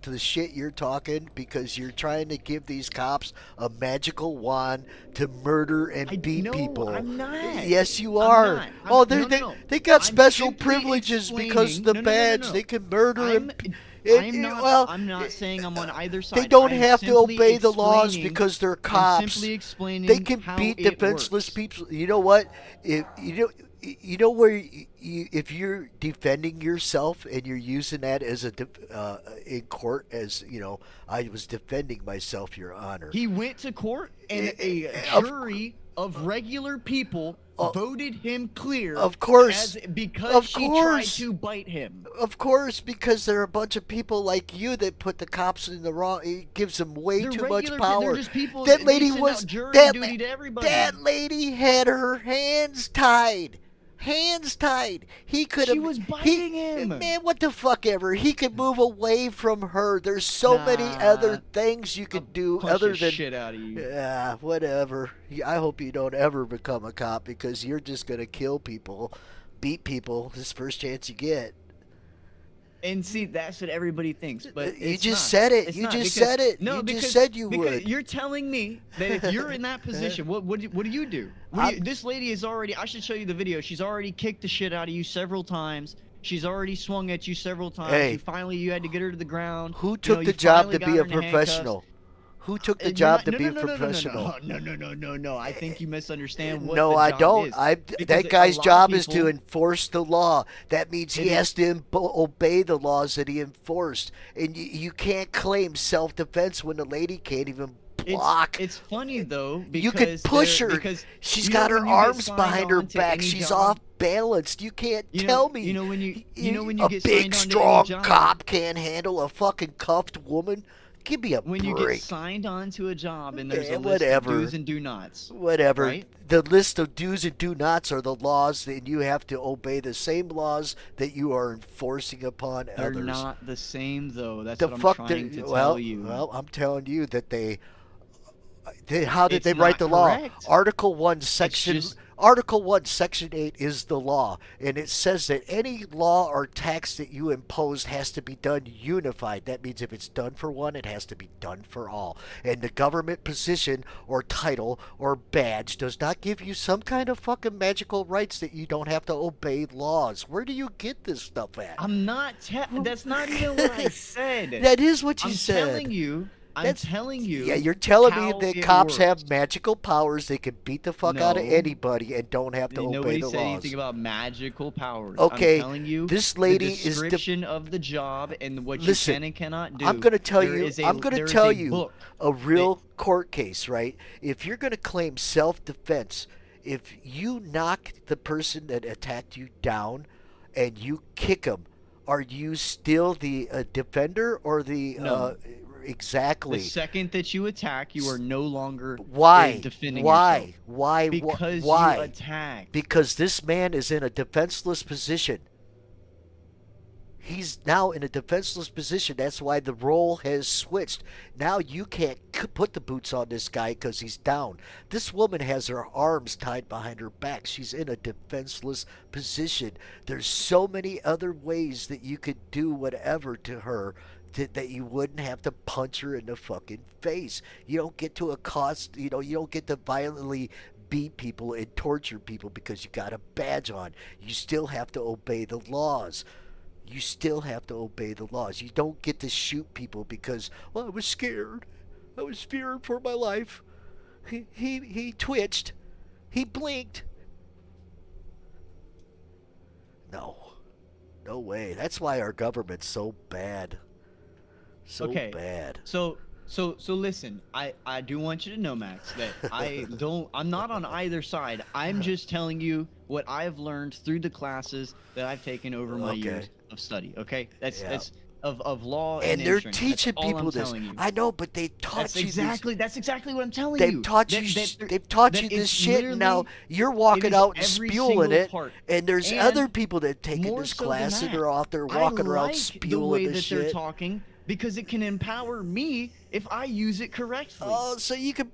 the shit you're talking, because you're trying to give these cops a magical wand to murder and beat no, people. I'm not. Yes, you I'm are. not. Oh, No. they got I'm special simply privileges because of the explaining- badge. No. They can murder and I'm not saying I'm on either They side. don't I'm have to simply obey the laws explaining- because they're I'm cops. simply explaining They can how beat it defenseless works. people. You know what? If you know where if you're defending yourself and you're using that as in court as I was defending myself, Your Honor. He went to court, and a Of- jury of regular people voted him clear. Of course. Because Of she tried course. to bite him. Of course, because there are a bunch of people like you that put the cops in the wrong. It gives them way They're too much regular power. They're just people. That they lady send was out jury that, duty to everybody. that lady had her hands tied. Hands tied. He could have. She was biting him. Man, what the fuck ever. He could move away from her. There's so many other things you could do Punch other the than. shit out of you. Yeah, whatever. I hope you don't ever become a cop because you're just gonna kill people, beat people this first chance you get. And see, that's what everybody thinks, but You it's just not. said it. It's You not just because- said it. No, You because, just said you because would. You're telling me that if you're in that position, what do you do? This lady is already. I should show you the video. She's already kicked the shit out of you several times. She's already swung at you several times. Hey. You had to get her to the ground. Who You took know, the you job finally to got be her a in handcuffs. professional? Who took the You're job not- to no, be no, a no, no, no, professional? No. I think you misunderstand what No, the I job don't. is. Because That a guy's lot of job is to people- enforce the law. That means he It has to obey the laws that he enforced. And you can't claim self-defense when the lady can't even block. It's funny though because You could push her. because She's you got know her when you get arms signed behind her on to back. any She's job- off balanced. You can't tell me. You know when you a get big, signed on to strong any job, cop can't handle a fucking cuffed woman. Give me a when you break. get signed on to a job and there's a list Whatever. of do's and do nots. Whatever. Right? The list of do's and do nots are the laws, and you have to obey the same laws that you are enforcing upon They're others. not the same though. That's The what fuck I'm trying they- to well, tell you. Well, I'm telling you that how did It's they write not the law? correct. Article 1 section Article 1 section 8 is the law, and it says that any law or tax that you impose has to be done unified. That means if it's done for one, it has to be done for all. And the government position or title or badge does not give you some kind of fucking magical rights that you don't have to obey laws. Where do you get this stuff at? I'm not. That's not even what I said. That is what you I'm said. I'm telling you. Yeah, you're telling me how that it cops works. have magical powers. They can beat the fuck out of No. anybody and don't have to obey Nobody the said laws. anything about magical powers. Okay, I'm telling you, this lady the is description of the job and what Listen, you can and cannot do. I'm going to tell There you. is I'm going to there is tell a you book a real court case, right? If you're going to claim self-defense, if you knock the person that attacked you down and you kick him, are you still the defender or the? No. Exactly. The second that you attack, you are no longer Why? defending Why? yourself. Why? Because why? you attacked. Because this man is in a defenseless position. He's now in a defenseless position. That's why the role has switched. Now you can't put the boots on this guy because he's down. This woman has her arms tied behind her back. She's in a defenseless position. There's so many other ways that you could do whatever to her that you wouldn't have to punch her in the fucking face. You don't get to a cost, you don't get to violently beat people and torture people because you got a badge on. You still have to obey the laws. You still have to obey the laws. You don't get to shoot people because, well, I was scared. I was fearing for my life. He twitched. He blinked. No. No way. That's why our government's so bad. So bad. So listen, I do want you to know, Max, that I'm not on either side. I'm just telling you what I've learned through the classes that I've taken over my years of study. Okay? That's of law and and they're insurance. teaching That's all people I'm this. telling you. I know, but they taught you That's exactly what I'm telling They've you. taught you. They've taught you this shit. And now you're walking out and spewing it, and there's other people that have taken this class and they're out there walking around spewing the way this that they're shit. talking because it can empower me if I use it correctly. Oh, so you can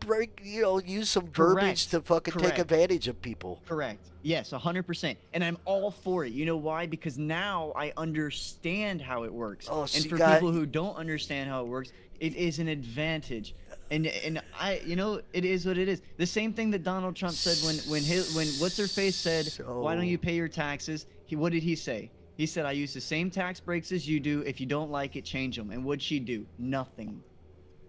use some verbiage to fucking take advantage of people. Correct. Yes, 100%. And I'm all for it. You know why? Because now I understand how it works. Oh, so and for people who don't understand how it works, it is an advantage. And I, it is what it is. The same thing that Donald Trump said when what's her face said, "Why don't you pay your taxes?" What did he say? He said, I use the same tax breaks as you do. If you don't like it, change them. And what'd she do? Nothing.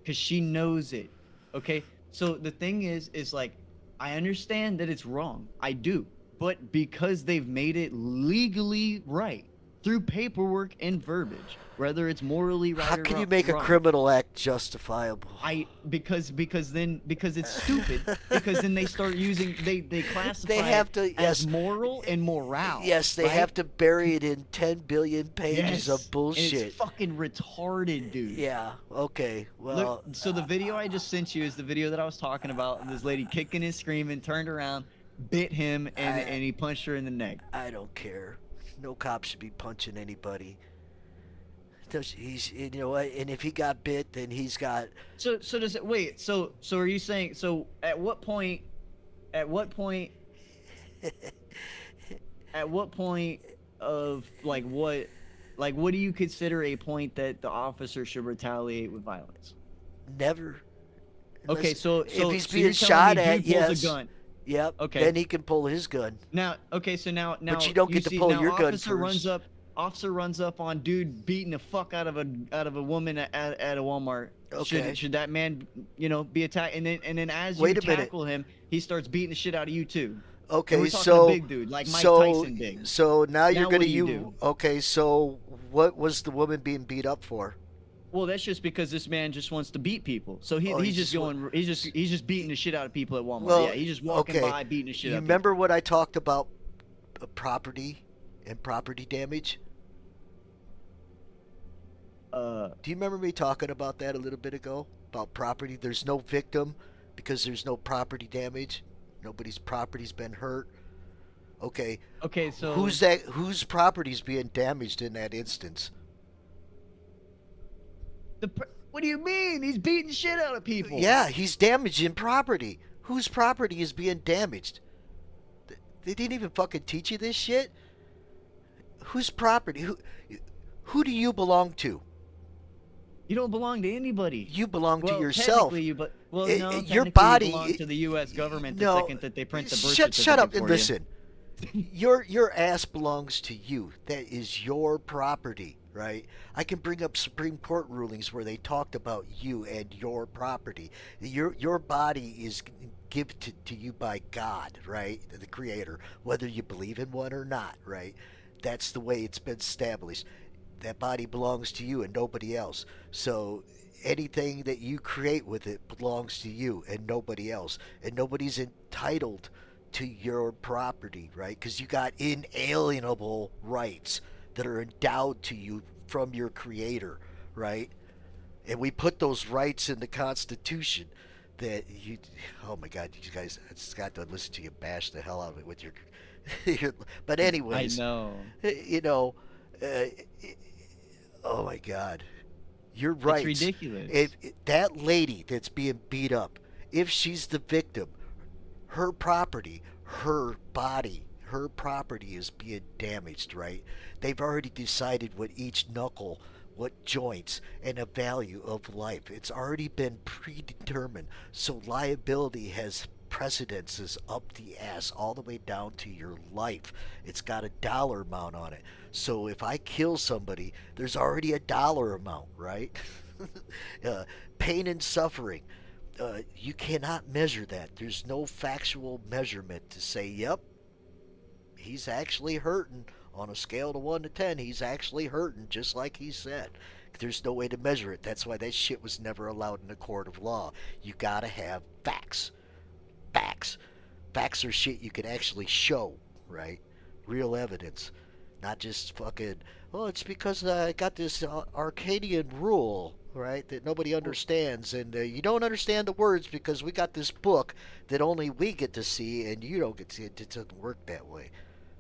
Because she knows it. Okay? So the thing is like, I understand that it's wrong. I do. But because they've made it legally right through paperwork and verbiage, whether it's morally right How or can you make a wrong, criminal act justifiable? because it's stupid, because then they start using they classify They have to, it as moral and morale. Yes, they right? have to bury it in 10 billion pages Yes, of and bullshit. it's fucking retarded, dude. Yeah, okay. Well, Look, so the video I just sent you is the video that I was talking about. This lady kicking and screaming, turned around, bit him, and he punched her in the neck. I don't care. No cop should be punching anybody. He's, you know what? And if he got bit, then he's got. So does it wait? So are you saying, so at what point at what point of what do you consider a point that the officer should retaliate with violence? Never. Okay, so if he's so being you're telling shot me at, he pulls yes. a gun. Yep. Okay. Then he can pull his gun. Now, But you don't get to pull your gun officer first. Officer runs up on dude beating the fuck out of a woman at a Walmart. Okay. Should that man, be attacked? And then as Wait you a minute. tackle him, he starts beating the shit out of you too. Okay, And we're talking so a big dude, like Mike Tyson big. So now you're Now gonna what do you do? Okay, so what was the woman being beat up for? Well, that's just because this man just wants to beat people. So Oh, he's just he's just beating the shit out of people at Walmart. Well, Yeah, he's just walking okay. by beating the shit You out of remember what I talked about property and property damage? people. Do you remember me talking about that a little bit ago? About property? There's no victim because there's no property damage. Nobody's property's been hurt. Okay. Okay, so Whose property's being damaged in that instance? what do you mean? He's beating shit out of people. Yeah, he's damaging property. Whose property is being damaged? They didn't even fucking teach you this shit? Whose property? Who do you belong to? You don't belong to anybody. You belong well, to yourself. Technically, no, Your technically body you belong to the U.S. government no, the second that they print the birth shut certificate up and for you. listen. Your ass belongs to you. That is your property, right? I can bring up Supreme Court rulings where they talked about you and your property. Your body is given to you by God, right? The Creator, whether you believe in one or not, right? That's the way it's been established. That body belongs to you and nobody else. So anything that you create with it belongs to you and nobody else. And nobody's entitled to your property, right? Because you got inalienable rights that are endowed to you from your Creator, right? And we put those rights in the Constitution that you... Oh my God, you guys, I just got to listen to you bash the hell out of it with your... But anyways... I know. You know... oh my God. You're right. It's ridiculous. If that lady that's being beat up, if she's the victim, her property, her body, her property is being damaged, right? They've already decided what each knuckle, what joints, and a value of life. It's already been predetermined. So liability has precedences up the ass all the way down to your life. It's got a dollar amount on it. So if I kill somebody, there's already a dollar amount, right? Pain and suffering. You cannot measure that. There's no factual measurement to say, yep, he's actually hurting. On a scale of 1 to 10, he's actually hurting, just like he said. There's no way to measure it. That's why that shit was never allowed in a court of law. You gotta have facts. Facts. Facts are shit you can actually show, right? Real evidence. Not just fucking, oh, it's because I got this Arcadian rule, right, that nobody understands, and you don't understand the words because we got this book that only we get to see and you don't get to see. It doesn't work that way.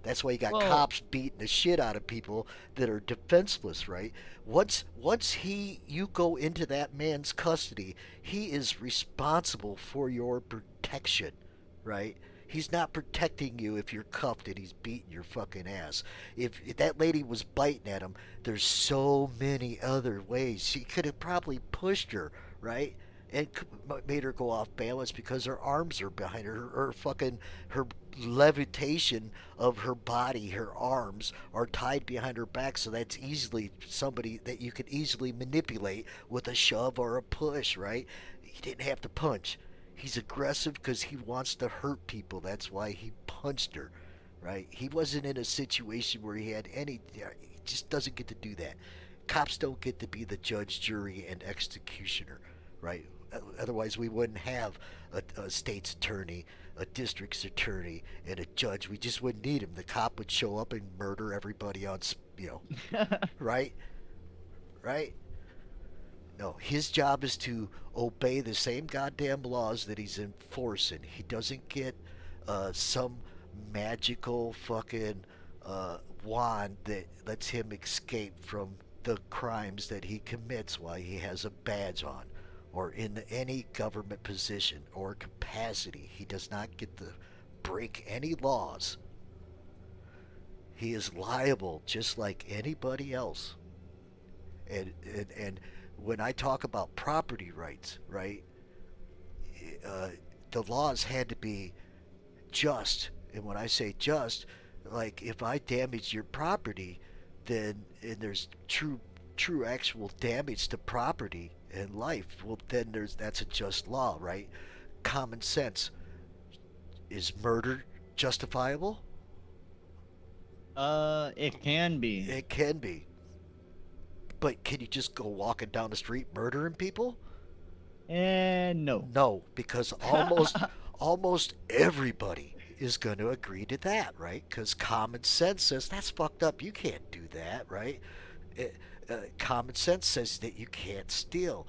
That's why you got cops beating the shit out of people that are defenseless, right? Once you go into that man's custody, he is responsible for your protection, right? He's not protecting you if you're cuffed and he's beating your fucking ass. If that lady was biting at him, there's so many other ways. She could have probably pushed her, right? and made her go off balance because her arms are behind her. Her fucking her levitation of her body, her arms are tied behind her back, so that's easily somebody that you could easily manipulate with a shove or a push, right? He didn't have to punch. He's aggressive because he wants to hurt people. That's why he punched her, right? He wasn't in a situation where he had any. He just doesn't get to do that. Cops don't get to be the judge, jury, and executioner, right? Otherwise, we wouldn't have a state's attorney, a district's attorney, and a judge. We just wouldn't need him. The cop would show up and murder everybody on, right? Right? No, his job is to obey the same goddamn laws that he's enforcing. He doesn't get some magical fucking wand that lets him escape from the crimes that he commits while he has a badge on or in any government position or capacity. He does not get to break any laws. He is liable just like anybody else. And when I talk about property rights, right, uh, the laws had to be just. And when I say just, like if I damage your property, then and there's true actual damage to property and life, well then that's a just law, right? Common sense. Is murder justifiable? It can be. It can be. But can you just go walking down the street murdering people? And no. No, because almost everybody is going to agree to that, right? Because common sense says that's fucked up. You can't do that, right? Common sense says that you can't steal.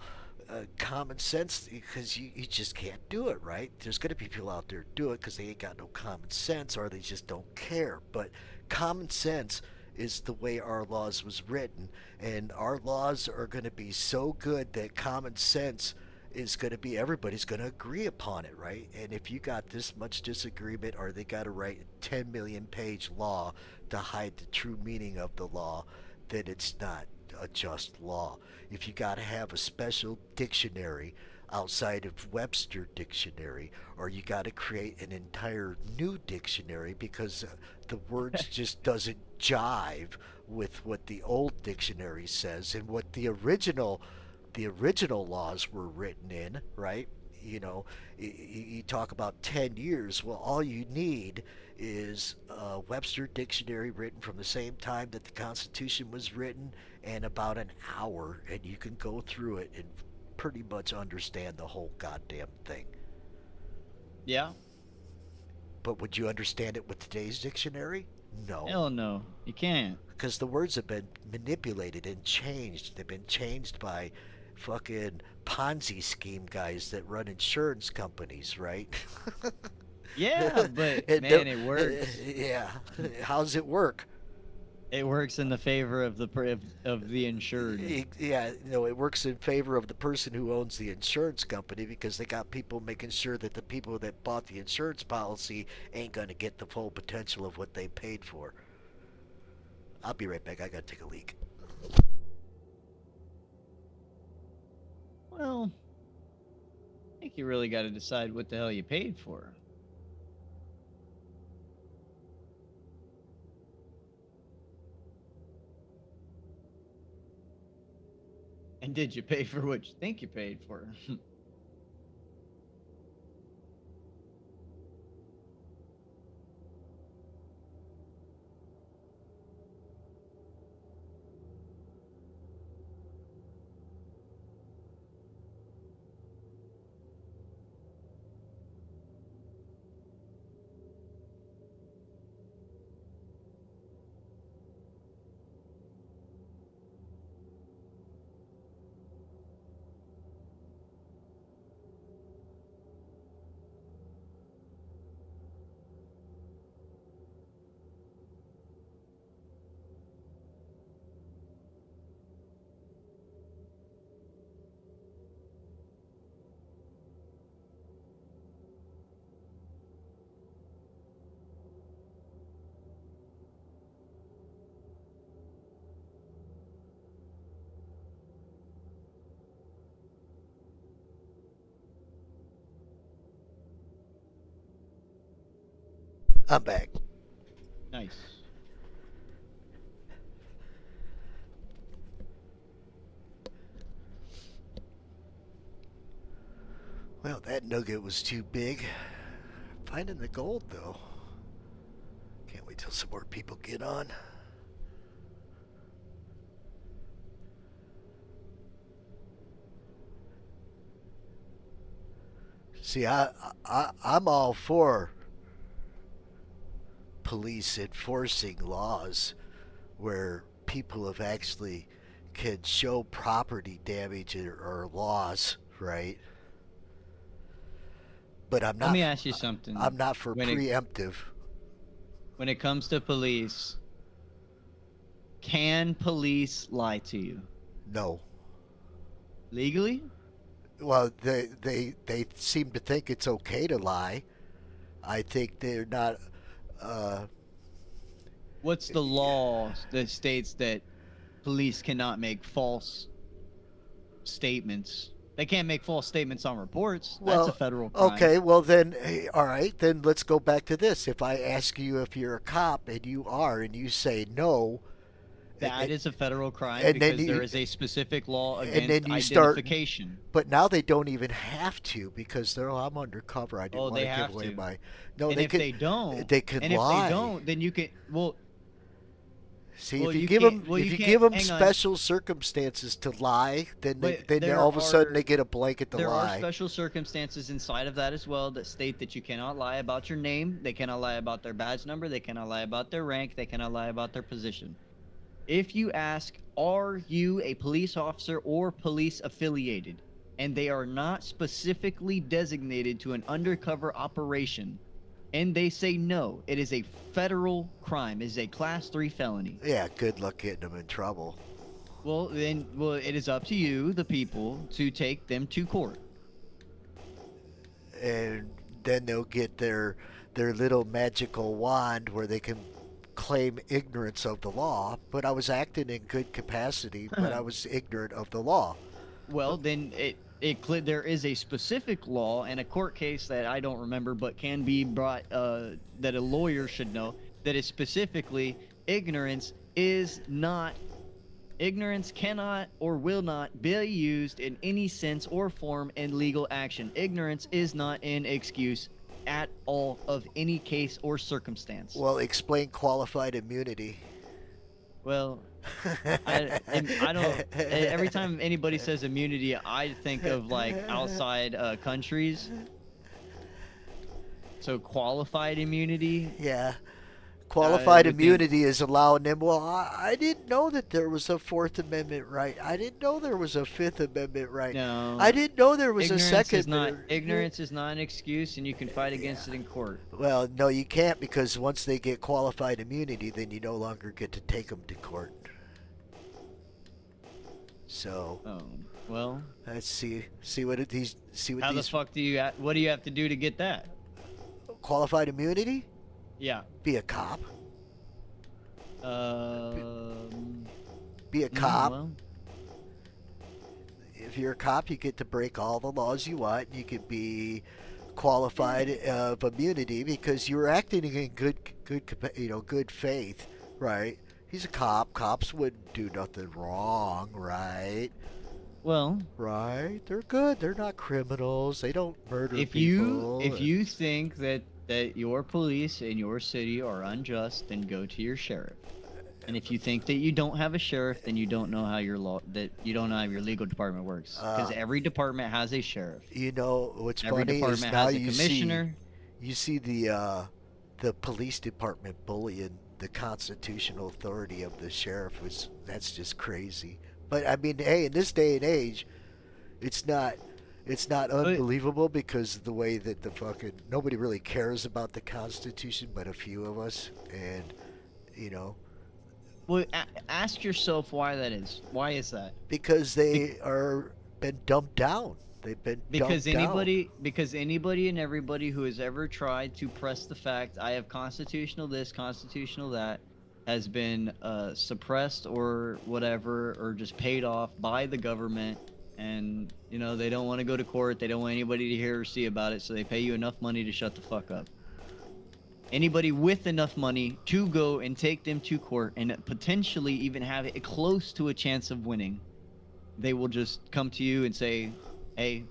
Common sense, because you just can't do it, right? There's going to be people out there who do it because they ain't got no common sense or they just don't care. But common sense is the way our laws was written, and our laws are going to be so good that common sense is going to be everybody's going to agree upon it, right? And if you got this much disagreement, or they got to write a 10 million page law to hide the true meaning of the law, then it's not a just law. If you got to have a special dictionary outside of Webster dictionary, or you got to create an entire new dictionary because the words just doesn't jive with what the old dictionary says and what the original laws were written in, right? You talk about 10 years. Well, all you need is a Webster dictionary written from the same time that the Constitution was written and about an hour, and you can go through it and pretty much understand the whole goddamn thing. Yeah. But would you understand it with today's dictionary? No. Hell no. You can't. Because the words have been manipulated and changed. They've been changed by fucking Ponzi scheme guys that run insurance companies, right? Yeah, but man, it works. Yeah. How's it work? It works in the favor of the insured. Yeah, it works in favor of the person who owns the insurance company because they got people making sure that the people that bought the insurance policy ain't going to get the full potential of what they paid for. I'll be right back. I got to take a leak. Well, I think you really got to decide what the hell you paid for. And did you pay for what you think you paid for? I'm back. Nice. Well, that nugget was too big. Finding the gold, though. Can't wait till some more people get on. See, I'm all for police enforcing laws where people have actually can show property damage or loss, right? But I'm Let not. me ask you something. I'm not for When it preemptive. when it comes to police, can police lie to you No. legally? Well, they seem to think it's okay to lie. I think they're not. Uh, What's the law that states that police cannot make false statements? They can't make false statements on reports. That's a federal crime. okay. Well, then, hey, all right. Then let's go back to this. If I ask you if you're a cop and you are, and you say no, That is a federal crime and then because you- there is a specific law and against then you start- identification. but now they don't even have to because they're I'm undercover. I didn't Oh, want they to have give away to. my. No, And they if can. they don't, They can and lie. if they don't, then you can. Well, See, Well, if you you give can't- them, well, if you you can't- give them hang on. special circumstances to lie, then But then there all of a sudden are- they get a blanket to there are lie. special circumstances inside of that as well that state that you cannot lie about your name. They cannot lie about their badge number. They cannot lie about their rank. They cannot lie about their position. If you ask, are you a police officer or police affiliated, and they are not specifically designated to an undercover operation, and they say no, it is a federal crime. It is a class 3 felony. Yeah, good luck getting them in trouble. Well, then, it is up to you, the people, to take them to court. And then they'll get their little magical wand where they can claim ignorance of the law. But I was acting in good capacity, but I was ignorant of the law. Well, then there is a specific law and a court case that I don't remember, but can be brought that a lawyer should know, that is specifically ignorance cannot or will not be used in any sense or form in legal action. Ignorance is not an excuse at all of any case or circumstance. Well, explain qualified immunity. Well, I don't. Every time anybody says immunity, I think of like outside countries. So qualified immunity. Yeah. Qualified within- immunity is allowing them. Well, I didn't know that there was a Fourth Amendment right. I didn't know there was a Fifth Amendment right. No. I didn't know there was a Ignorance second. is not ignorance is not an excuse, and you can fight against it in court. Well, no, you can't because once they get qualified immunity, then you no longer get to take them to court. So Oh well. let's see what these How the fuck do you? What do you have to do to get that? qualified immunity. Yeah. Be a cop. Be a mm, cop. well, If you're a cop, you get to break all the laws you want. You can be qualified of immunity because you're acting in good faith, right? He's a cop. Cops wouldn't do nothing wrong, right? well, Right? They're good. They're not criminals. They don't murder if people. you think that your police in your city are unjust, then go to your sheriff. And if you think that you don't have a sheriff, then you don't know how your legal department works. Because every department has a sheriff. You know what's Every funny is department now has a you commissioner. see the police department bullying the constitutional authority of the sheriff. That's just crazy. But I mean, hey, in this day and age, it's not unbelievable because of the way that nobody really cares about the Constitution, but a few of us, and you know, Well, ask yourself why that is. Why is that? because they are been dumped down. They've been Because dumped anybody and everybody who has ever tried to press the fact I have constitutional this, constitutional that, has been suppressed or whatever, or just paid off by the government, and they don't want to go to court. They don't want anybody to hear or see about it, so they pay you enough money to shut the fuck up. anybody with enough money to go and take them to court and potentially even have it close to a chance of winning, they will just come to you and say, "Hey,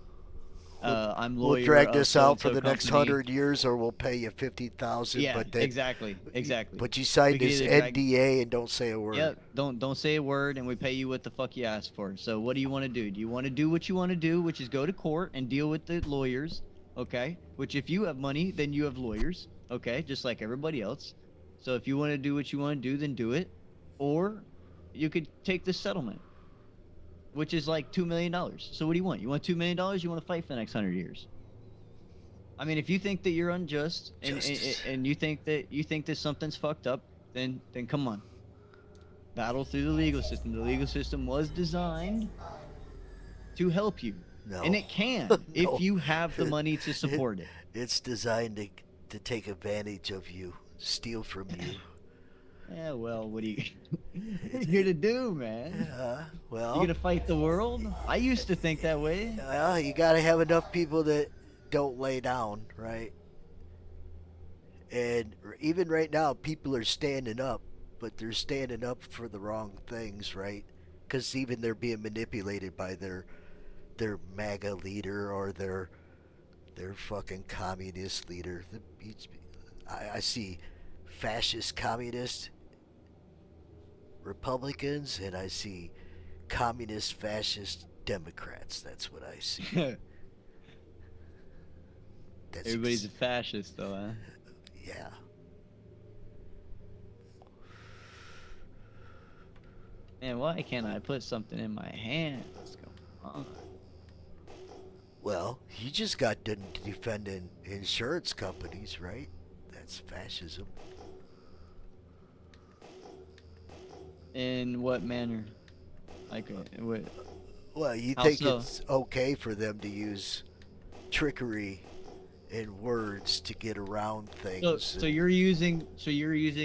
I'm We'll lawyer drag of this so out and for so the next company." 100 years, or we'll pay you 50,000. Yeah, But then, exactly. But you We signed could this either drag. NDA and don't say a word. Yep. Don't say a word, and we pay you what the fuck you asked for. So what do you want to do? Do you want to do what you want to do, which is go to court and deal with the lawyers? Okay. Which if you have money, then you have lawyers. Okay, just like everybody else. So if you want to do what you want to do, then do it. Or you could take this settlement, which is like $2 million. So what do you want? You want $2 million? You want to fight for the next 100 years? I mean, if you think that you're unjust Justice. and you think that something's fucked up, then come on. Battle through the legal system. The legal system was designed to help you. No. And it can No. if you have the money to support it. It's designed to take advantage of you, steal from you. Yeah, well, what are you here to do, man? Yeah, well, You gonna fight the world? I used to think that way. well, you got to have enough people that don't lay down, right? And even right now, people are standing up, but they're standing up for the wrong things, right? Because even they're being manipulated by their MAGA leader or their fucking communist leader. I see fascist communist Republicans, and I see communist fascist Democrats. That's what I see. That's Everybody's a fascist, though, huh? yeah. Man, why can't I put something in my hand? What's going on? Well, you just got done defending insurance companies, right? That's fascism. In what manner? Like, what? Well, you How think so? it's okay for them to use trickery and words to get around things? So you're using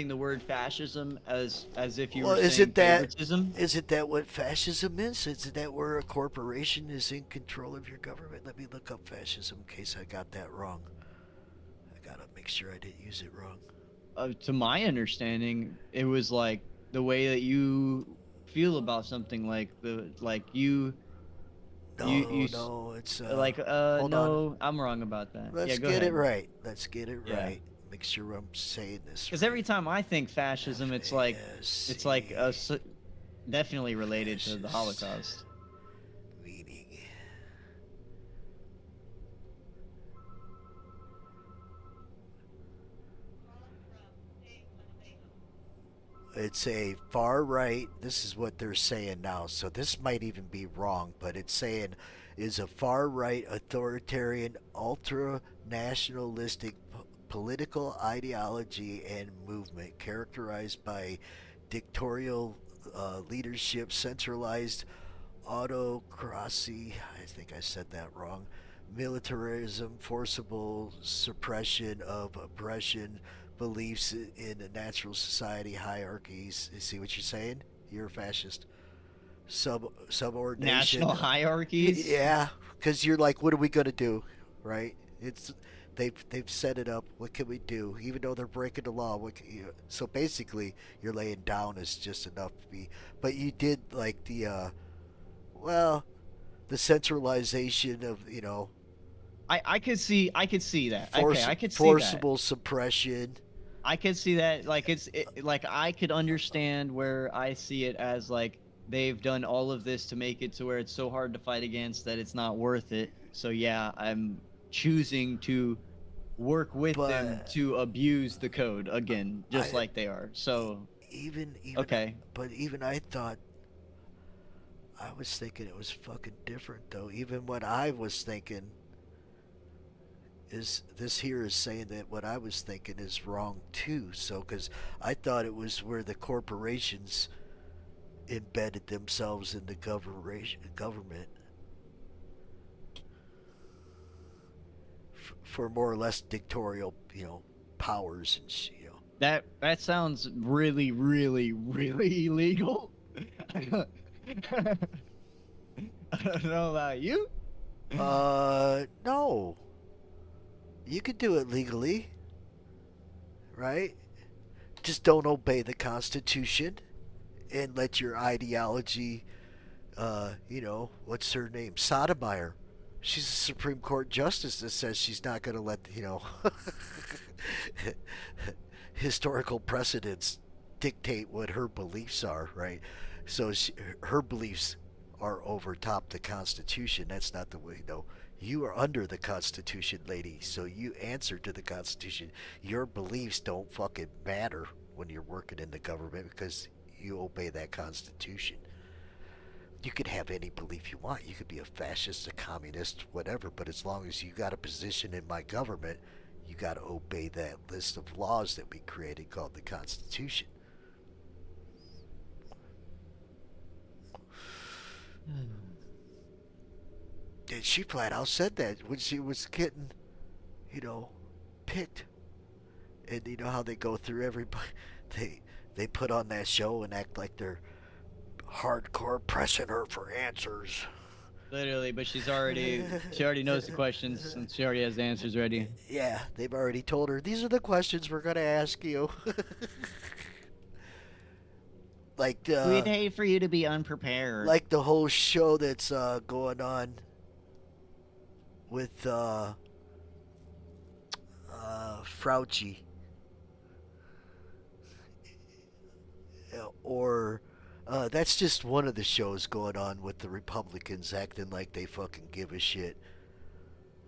the word fascism as if you Well, were saying isn't that favoritism? isn't that what fascism is? Isn't that where a corporation is in control of your government? Let me look up fascism in case I got that wrong. I gotta make sure I didn't use it wrong. To my understanding, it was like the way that you feel about something, like you No, you no, it's like hold no, on. I'm wrong about that. Let's Yeah, go get ahead. it right. Let's get it Yeah. right. Make sure I'm saying this. Because right. every time I think fascism, it's like FASC definitely related to the Fascist. Holocaust. meaning. It's a far right. This is what they're saying now. So this might even be wrong, but it's saying is a far right authoritarian, ultra nationalistic political ideology and movement characterized by dictatorial leadership, centralized autocracy. I think I said that wrong. Militarism, forcible suppression of oppression, beliefs in a natural society hierarchies. You see what you're saying? You're a fascist. Subordination. National hierarchies. Yeah, because you're like, what are we gonna do, right? It's they've set it up. What can we do? Even though they're breaking the law, what can you? So basically, you're laying down is just enough to be. But you did like the well, the centralization of I could see that. force, Okay, I could see that. forcible suppression. I could see that. Like like I could understand where I see it as like they've done all of this to make it to where it's so hard to fight against that it's not worth it. So yeah, I'm choosing to work with them But to abuse the code again, just I- like they are. So even okay. But even I thought. I was thinking it was fucking different though. Even what I was thinking is this here is saying that what I was thinking is wrong too. So because I thought it was where the corporations embedded themselves in the government for more or less dictatorial, powers and. That sounds really, really, really illegal. I don't know about you. No. You could do it legally. right? Just don't obey the Constitution and let your ideology, what's her name? Sotomayor. She's a Supreme Court justice that says she's not going to let, historical precedents dictate what her beliefs are, right? So her beliefs are over top the Constitution. That's not the way, no. You are under the Constitution, lady, so you answer to the Constitution. Your beliefs don't fucking matter when you're working in the government because you obey that Constitution. You could have any belief you want. You could be a fascist, a communist, whatever, but as long as you got a position in my government, you got to obey that list of laws that we created called the Constitution. And she flat out said that when she was getting, picked. And you know how they go through everybody? They put on that show and act like they're hardcore pressing her for answers. Literally, but she already knows the questions and she already has the answers ready. Yeah, they've already told her, these are the questions we're going to ask you. Like, we'd hate for you to be unprepared. like the whole show that's going on with Fauci. Or that's just one of the shows going on with the Republicans acting like they fucking give a shit.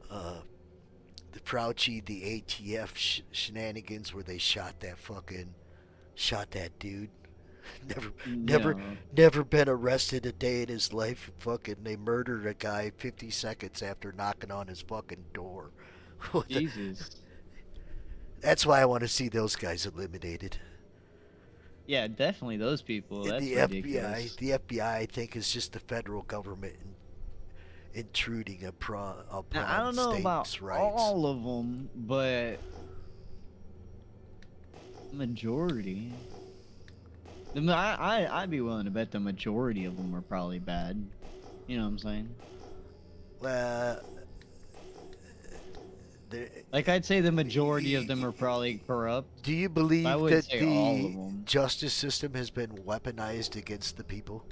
The Fauci, the ATF shenanigans where they shot that dude. Never been arrested a day in his life. Fucking, they murdered a guy 50 seconds after knocking on his fucking door. Jesus. That's why I want to see those guys eliminated. Yeah, definitely those people. That's the ridiculous. FBI, I think, is just the federal government intruding upon Now, I don't know about states' rights. all of them, but majority. I'd be willing to bet the majority of them are probably bad. You know what I'm saying? Like, I'd say the majority of them are probably corrupt. Do you believe I wouldn't that say all of the them. justice system has been weaponized against the people?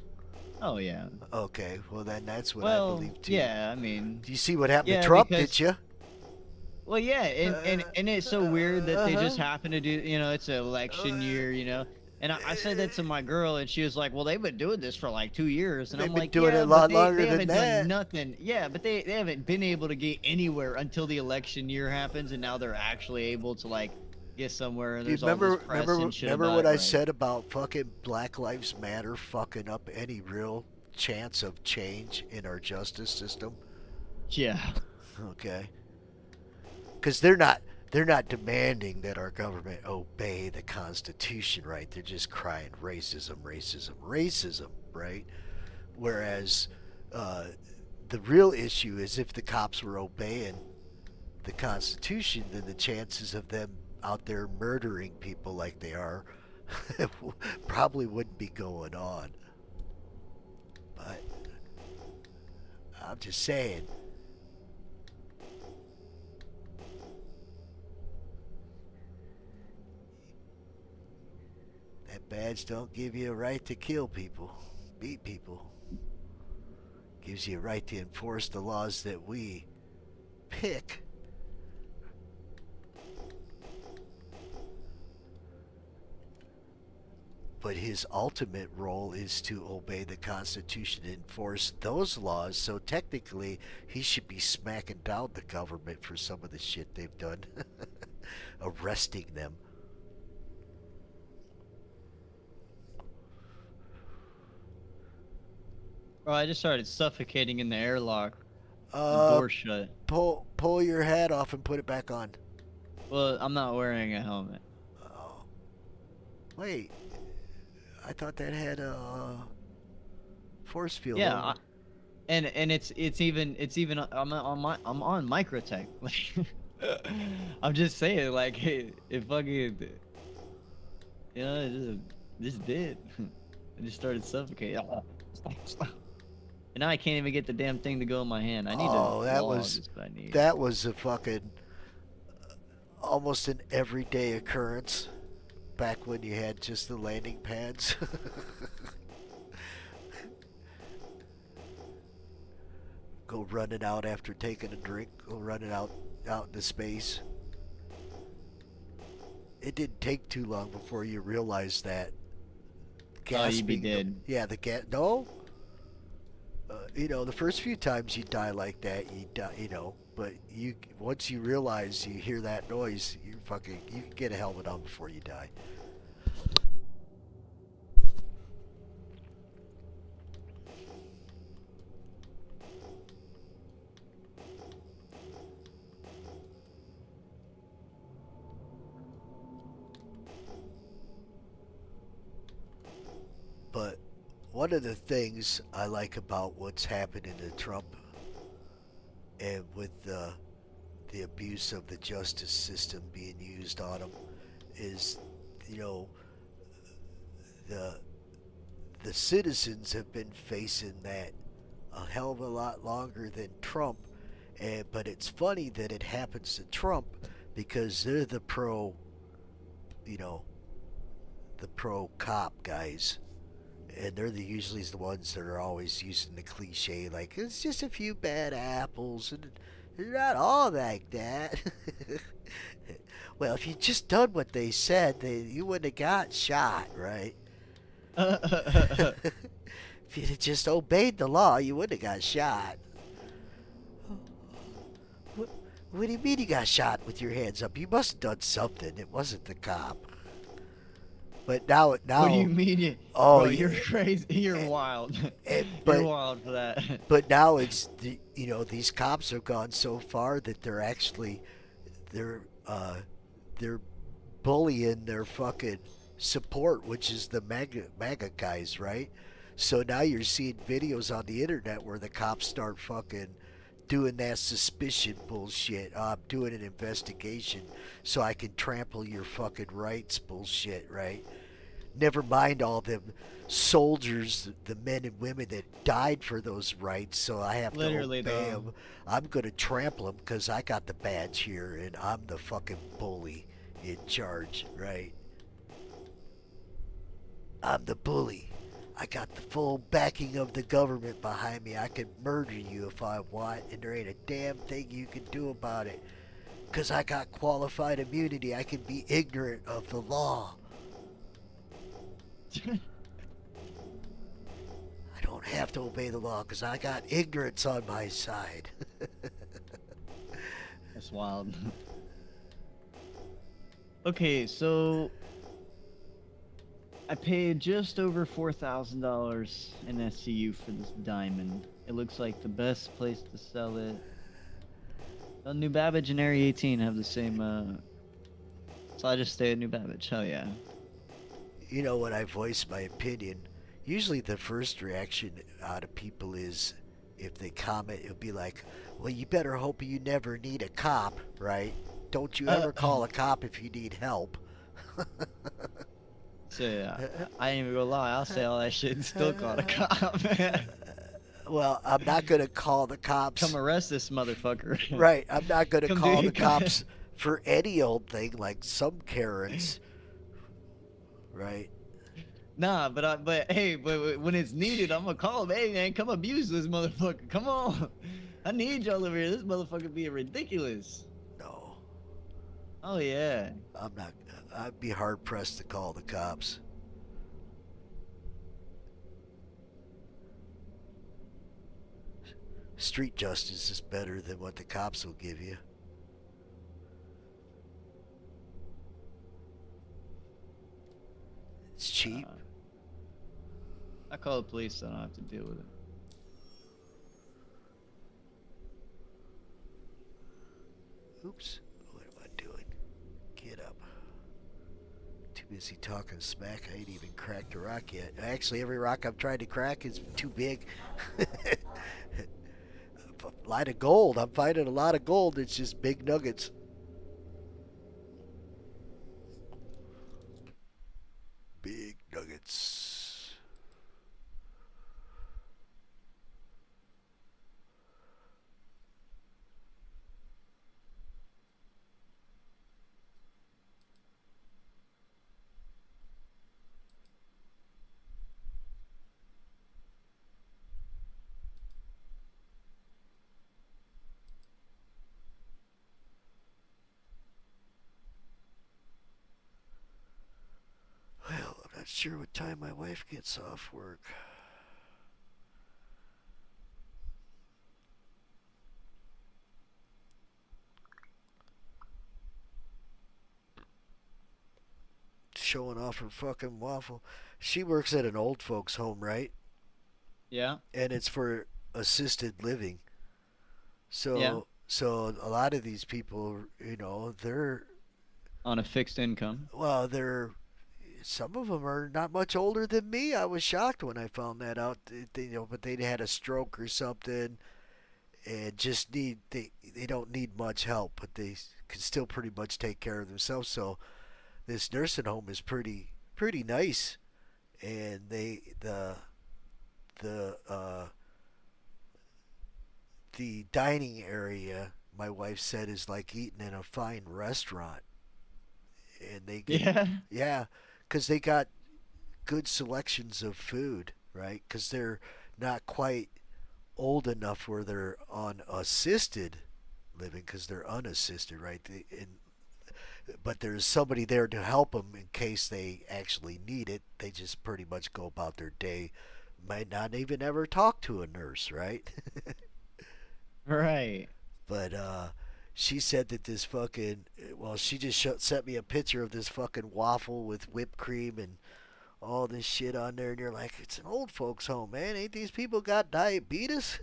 Oh, yeah. Okay, well then that's what I Well, believe too. yeah, I mean... Do you see what happened Yeah, to Trump, because- did you? Well, yeah, and it's so weird that they just happen to do, it's an election year, And I said that to my girl, and she was like, well, they've been doing this for like 2 years. And They've I'm been like, doing yeah, it a but lot they longer than haven't that. done nothing. Yeah, but they haven't been able to get anywhere until the election year happens, and now they're actually able to, like, get somewhere, and You there's all this press and shit remember about what it, I right? said about fucking Black Lives Matter fucking up any real chance of change in our justice system? Yeah. Okay. Because they're not demanding that our government obey the Constitution, right? They're just crying racism, racism, racism, right? Whereas the real issue is if the cops were obeying the Constitution, then the chances of them out there murdering people like they are probably wouldn't be going on. But I'm just saying. That badge don't give you a right to kill people, beat people. Gives you a right to enforce the laws that we pick. But his ultimate role is to obey the Constitution and enforce those laws, so technically he should be smacking down the government for some of the shit they've done. Arresting them. Bro, I just started suffocating in the airlock. The Uh, door shut. pull your hat off and put it back on. Well, I'm not wearing a helmet. Oh. Wait. I thought that had a force field. Yeah, over. and it's even I'm on Microtech. I'm just saying, like, it fucking, it just did. I just started suffocating. And now I can't even get the damn thing to go in my hand. I need Oh, to. that log was is what I need. that was a fucking almost an everyday occurrence back when you had just the landing pads. Go running out after taking a drink, go running out into space. It didn't take too long before you realized that Oh, you'd be gasping. dead. Yeah, the gas. No, the first few times you die like that, you die. But you once you realize you hear that noise, you can get a helmet on before you die. But one of the things I like about what's happening to Trump and with the abuse of the justice system being used on him is, you know, the the citizens have been facing that a hell of a lot longer than Trump. But it's funny that it happens to Trump because they're the you know, the pro cop guys. And they're usually the ones that are always using the cliche, like, it's just a few bad apples, and they're not all like that. Well, if you just done what they said, you wouldn't have got shot, right? If you'd have just obeyed the law, you wouldn't have got shot. What do you mean you got shot with your hands up? You must have done something. It wasn't the cop. But now, What do you mean? Oh, Bro, you're crazy. You're wild. but You're wild for that. but now it's these cops have gone so far that they're they're bullying their fucking support, which is the MAGA guys, right? So now you're seeing videos on the internet where the cops start fucking doing that suspicion bullshit. I'm doing an investigation so I can trample your fucking rights bullshit, right? Never mind all them soldiers, the men and women that died for those rights, so I have Literally, to obey though. them. I'm going to trample them because I got the badge here and I'm the fucking bully in charge, right? I'm the bully. I got the full backing of the government behind me. I can murder you if I want, and there ain't a damn thing you can do about it. Because I got qualified immunity. I can be ignorant of the law. I don't have to obey the law because I got ignorance on my side. That's wild. Okay, so I paid just over $4,000 in SCU for this diamond. It looks like the best place to sell it. New Babbage and Area 18 have the same, so I just stay at New Babbage. Hell yeah. When I voice my opinion, usually the first reaction out of people is, if they comment, it'll be like, well, you better hope you never need a cop, right? Don't you ever call a cop if you need help. So yeah, I ain't even gonna lie, I'll say all that shit and still call the cop. Well, I'm not going to call the cops. Come arrest this motherfucker. Right, I'm not going to Come call do- the cops for any old thing like some Karens. Right? Nah, but hey, but when it's needed, I'm gonna call him. Hey man, come abuse this motherfucker. Come on, I need y'all over here. This motherfucker being ridiculous. No, Oh yeah. I'm not. I'd be hard pressed to call the cops. Street justice is better than what the cops will give you. It's cheap. I call the police, so I don't have to deal with it. Oops. What am I doing? Get up. Too busy talking smack. I ain't even cracked a rock yet. Actually, every rock I've tried to crack is too big. A lot of gold. I'm finding a lot of gold. It's just big nuggets. Big nuggets. Not sure what time my wife gets off work. Showing off her fucking waffle. She works at an old folks home, right? Yeah. And it's for assisted living. Yeah. So a lot of these people, they're On a fixed income. well, they're some of them are not much older than me. I was shocked when I found that out. But they'd had a stroke or something, and just they don't need much help, but they can still pretty much take care of themselves. So this nursing home is pretty nice, and the the dining area, my wife said, is like eating in a fine restaurant, and they get Yeah. yeah, because they got good selections of food, right? Because they're not quite old enough where they're on assisted living, because they're unassisted, right? But there's somebody there to help them in case they actually need it. They just pretty much go about their day, might not even ever talk to a nurse, right? Right. But she said that this fucking she just sent me a picture of this fucking waffle with whipped cream and all this shit on there, and you're like, it's an old folks home, man. Ain't these people got diabetes?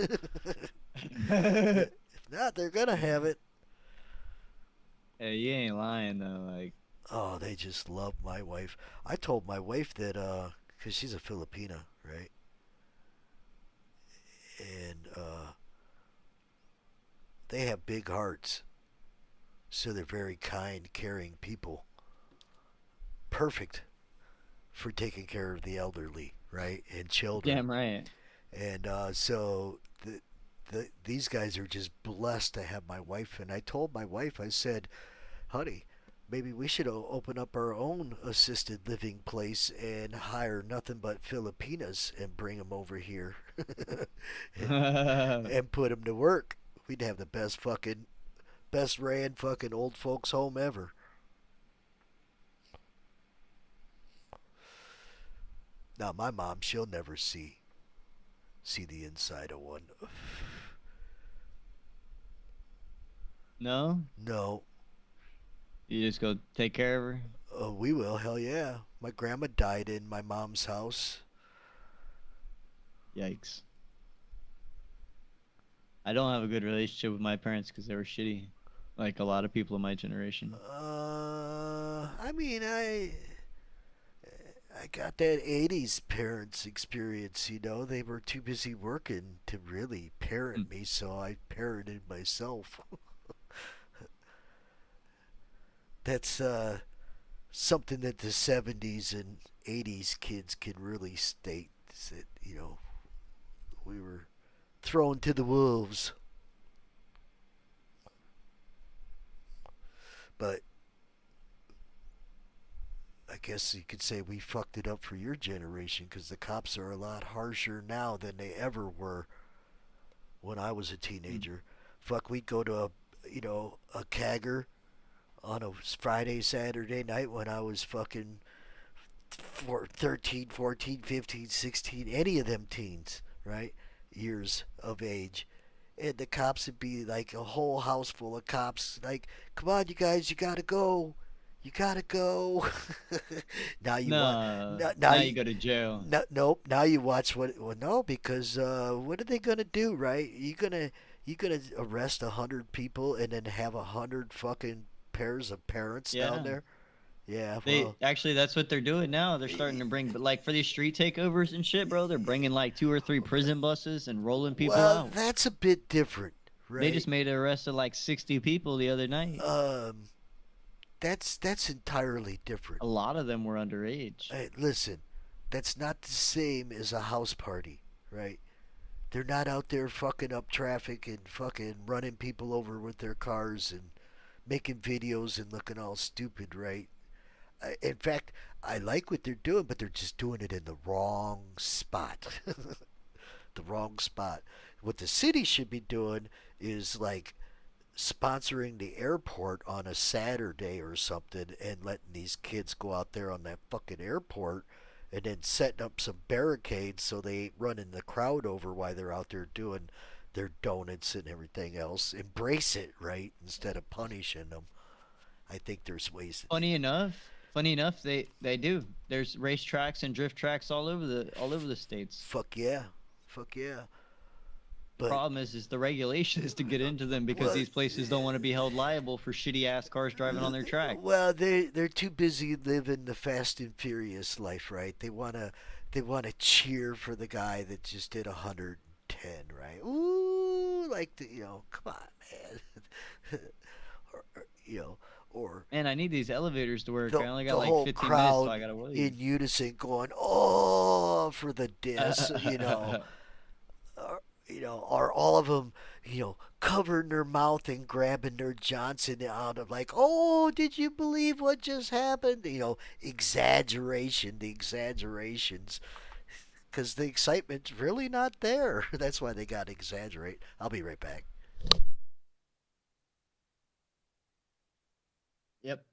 If not, they're gonna have it. Hey, you ain't lying though. Like, Oh, they just love my wife. I told my wife that, because she's a Filipina, right? And they have big hearts, so they're very kind, caring people. Perfect for taking care of the elderly, right, and children. damn right. And so these guys are just blessed to have my wife. And I told my wife, I said, honey, maybe we should open up our own assisted living place and hire nothing but Filipinas and bring them over here and put them to work. We'd have the best ran fucking old folks home ever. Now my mom, she'll never see the inside of one. No, No. you just go take care of her. Oh, we will. Hell yeah. My grandma died in my mom's house. Yikes. I don't have a good relationship with my parents because they were shitty, like a lot of people in my generation. I mean, I got that 80s parents experience, They were too busy working to really parent me, so I parented myself. That's something that the 70s and 80s kids can really state that, we were thrown to the wolves. But I guess you could say we fucked it up for your generation, because the cops are a lot harsher now than they ever were when I was a teenager. Fuck, we'd go to a kagger on a Friday, Saturday night when I was fucking 13, 14, 15, 16, any of them teens, right? Years of age. And the cops would be like a whole house full of cops, like, come on, you guys, you gotta go. You gotta go. Now you want. No, Now now you. you go to jail. No, nope. Now you watch what? Well, no, because what are they gonna do? Right? You gonna arrest 100 people and then have 100 fucking pairs of parents down Yeah. there? Yeah. They Well. actually, that's what they're doing now. They're starting to bring, but like for these street takeovers and shit, bro, they're bringing like 2 or 3 prison buses and rolling people Well, out. that's a bit different, They right? just made an arrest of like 60 people the other night. That's entirely different. A lot of them were underage. Hey, listen, that's not the same as a house party, right? They're not out there fucking up traffic and fucking running people over with their cars and making videos and looking all stupid, right? In fact, I like what they're doing, but they're just doing it in the wrong spot. The wrong spot. What the city should be doing is like sponsoring the airport on a Saturday or something and letting these kids go out there on that fucking airport and then setting up some barricades so they ain't running the crowd over while they're out there doing their donuts and everything else. Embrace it, right? Instead of punishing them. I think there's ways that they Funny can. enough, they do. There's racetracks and drift tracks all over the states. Fuck yeah. Fuck yeah. The But, problem is the regulation is to get into them because well, these places don't want to be held liable for shitty ass cars driving on their track. well, they're too busy living the Fast and Furious life, right? They wanna cheer for the guy that just did 110, right? Ooh, like come on, man. Or Man, I need these elevators to work. the I only got the like whole 15 minutes, so I crowd gotta wait. in unison going, "Oh," for the diss, or all of them, covering their mouth and grabbing their Johnson out of like, "Oh, did you believe what just happened?" Exaggeration, the exaggerations, because the excitement's really not there. That's why they got to exaggerate. I'll be right back. Yep.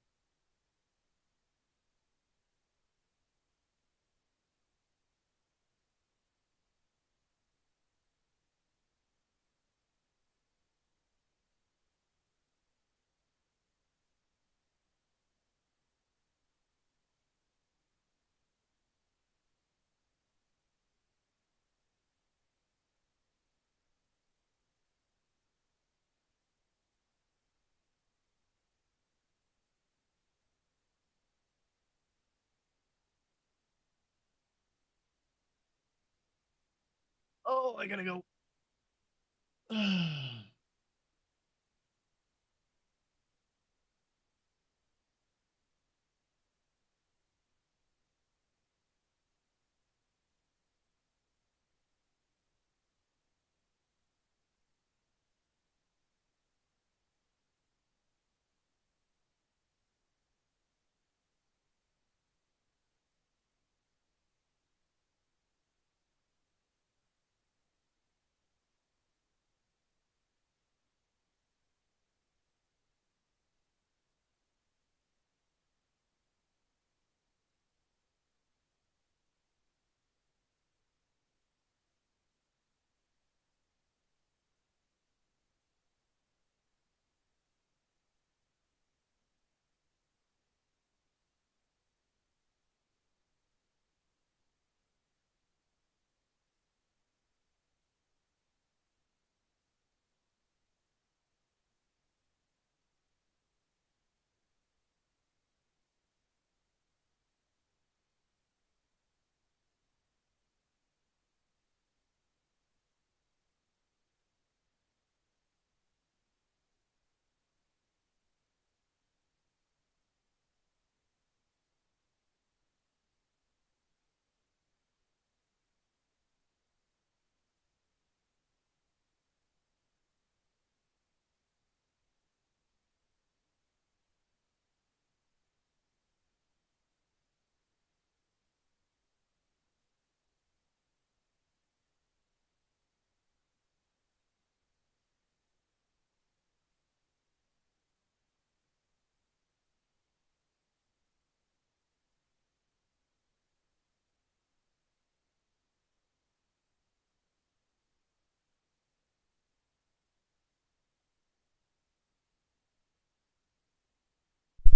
Oh, I gotta go.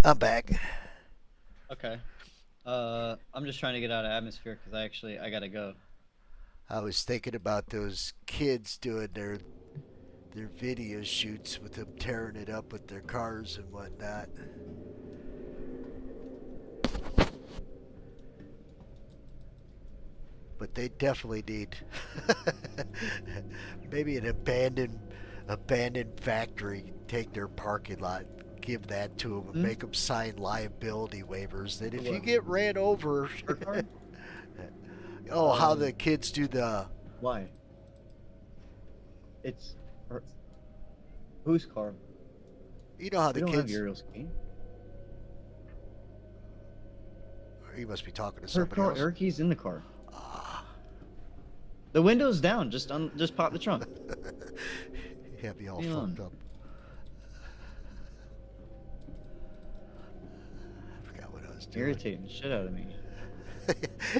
I'm back. Okay. I'm just trying to get out of atmosphere because I gotta go. I was thinking about those kids doing their video shoots with them tearing it up with their cars and whatnot. But they definitely need maybe an abandoned factory. Take their parking lot, give that to them, and make them sign liability waivers. That if you get ran over, Her car? oh, how the kids do the. Why? It's her. Whose car? You know how We the don't have kids. Uriel's key. You must be talking to Her somebody car. else. Her key's in the car. Ah, The window's down. Just pop the trunk. have you all Leave me alone. fucked up. I forgot what I was doing. Irritating the shit out of me.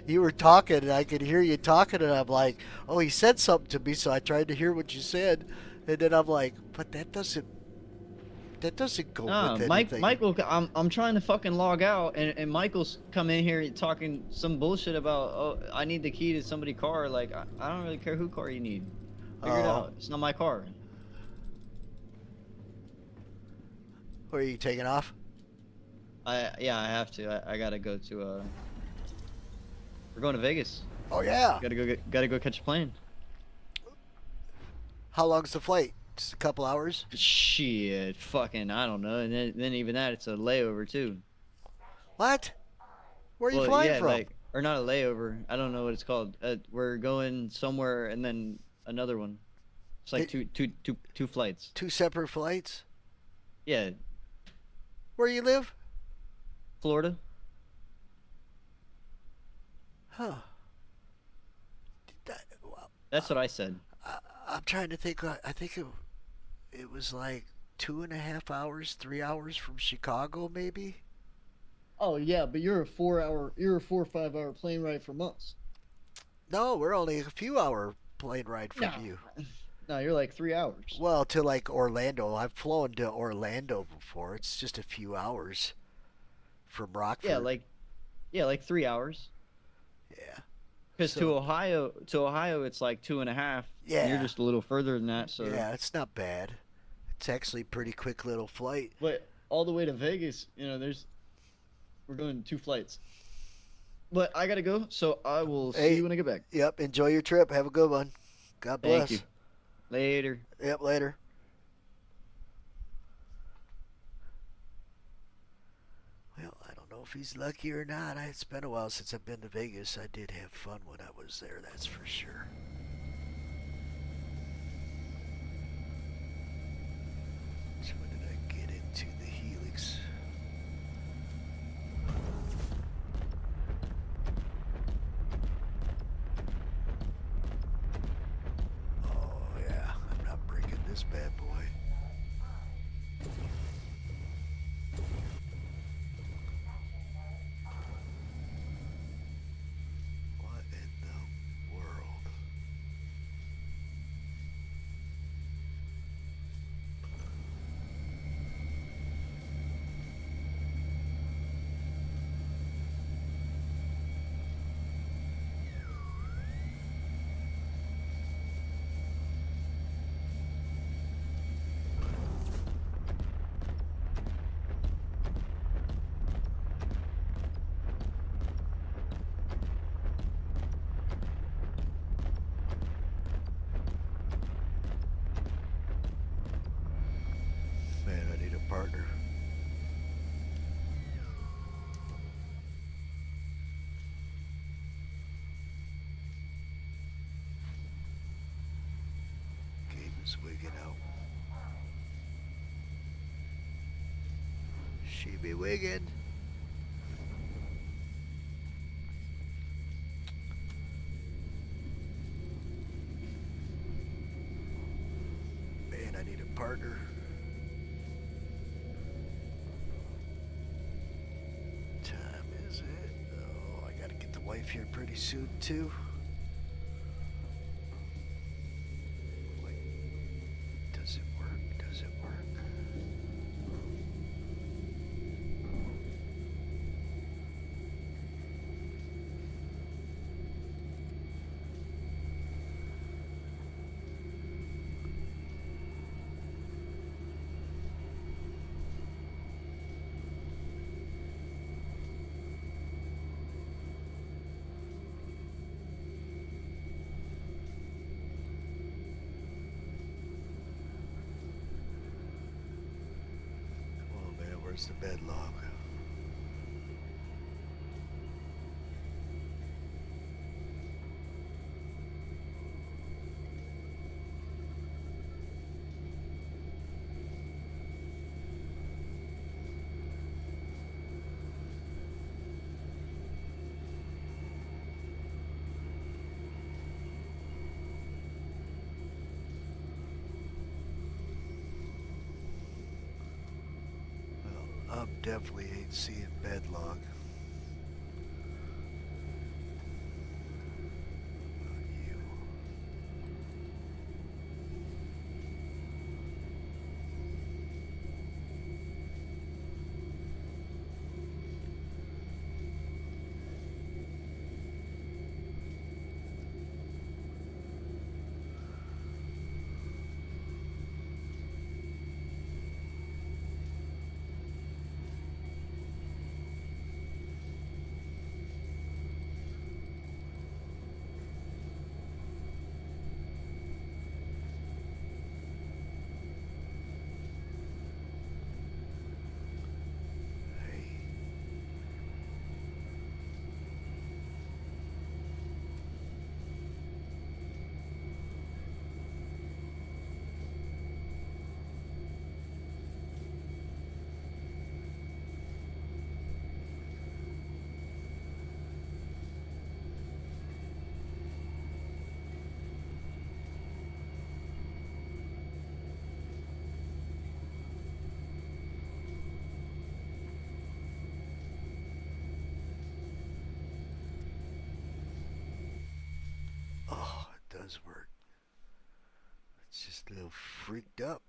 You were talking, and I could hear you talking, and I'm like, oh, he said something to me, so I tried to hear what you said, and then I'm like, but that doesn't go Nah, with anything. Michael, I'm trying to fucking log out, and Michael's come in here talking some bullshit about, oh, I need the key to somebody's car. Like, I don't really care who car you need. Figure it Oh, out. It's not my car. where are you taking off? Yeah, I have to. I gotta go to we're going to Vegas. Oh yeah. Gotta go catch a plane. How long's the flight? Just a couple hours? Shit, fucking, I don't know. And then even that, it's a layover too. What? Where are you Well, flying yeah, from? like, or not a layover. I don't know what it's called. We're going somewhere and then another one. It's like two flights. Two separate flights? Yeah, Where you live? Florida. Huh. Well, That's what I said. I'm trying to think. I think it was like 2.5 hours, 3 hours from Chicago, maybe. Oh yeah, but you're a 4 or 5 hour plane ride from us. No, we're only a few hour plane ride from No. you. No, you're like 3 hours. Well, to like Orlando. I've flown to Orlando before. It's just a few hours from Rockford. Yeah, like 3 hours. Yeah. Because So- to Ohio, it's like 2.5. Yeah. And you're just a little further than that. So. Yeah, it's not bad. It's actually a pretty quick little flight. But all the way to Vegas, we're going 2 flights. But I gotta go, so I will see Hey. you when I get back. Yep. Enjoy your trip. Have a good one. God bless. Thank you. Later. Yep. Later. Well, I don't know if he's lucky or not. It's been a while since I've been to Vegas. I did have fun when I was there, that's for sure. So when did I get into the Helix? Oh yeah, I'm not breaking this bad boy. What in the world? Man, I need a partner. Game is wigging out. She be wigging. Man, I need a partner. Time is it? Oh, I gotta get the wife here pretty soon too. Wait, does it work? Does it work? Come on, man, where's the bed log? Well, I definitely ain't seeing bed log. those work. It's just a little freaked up.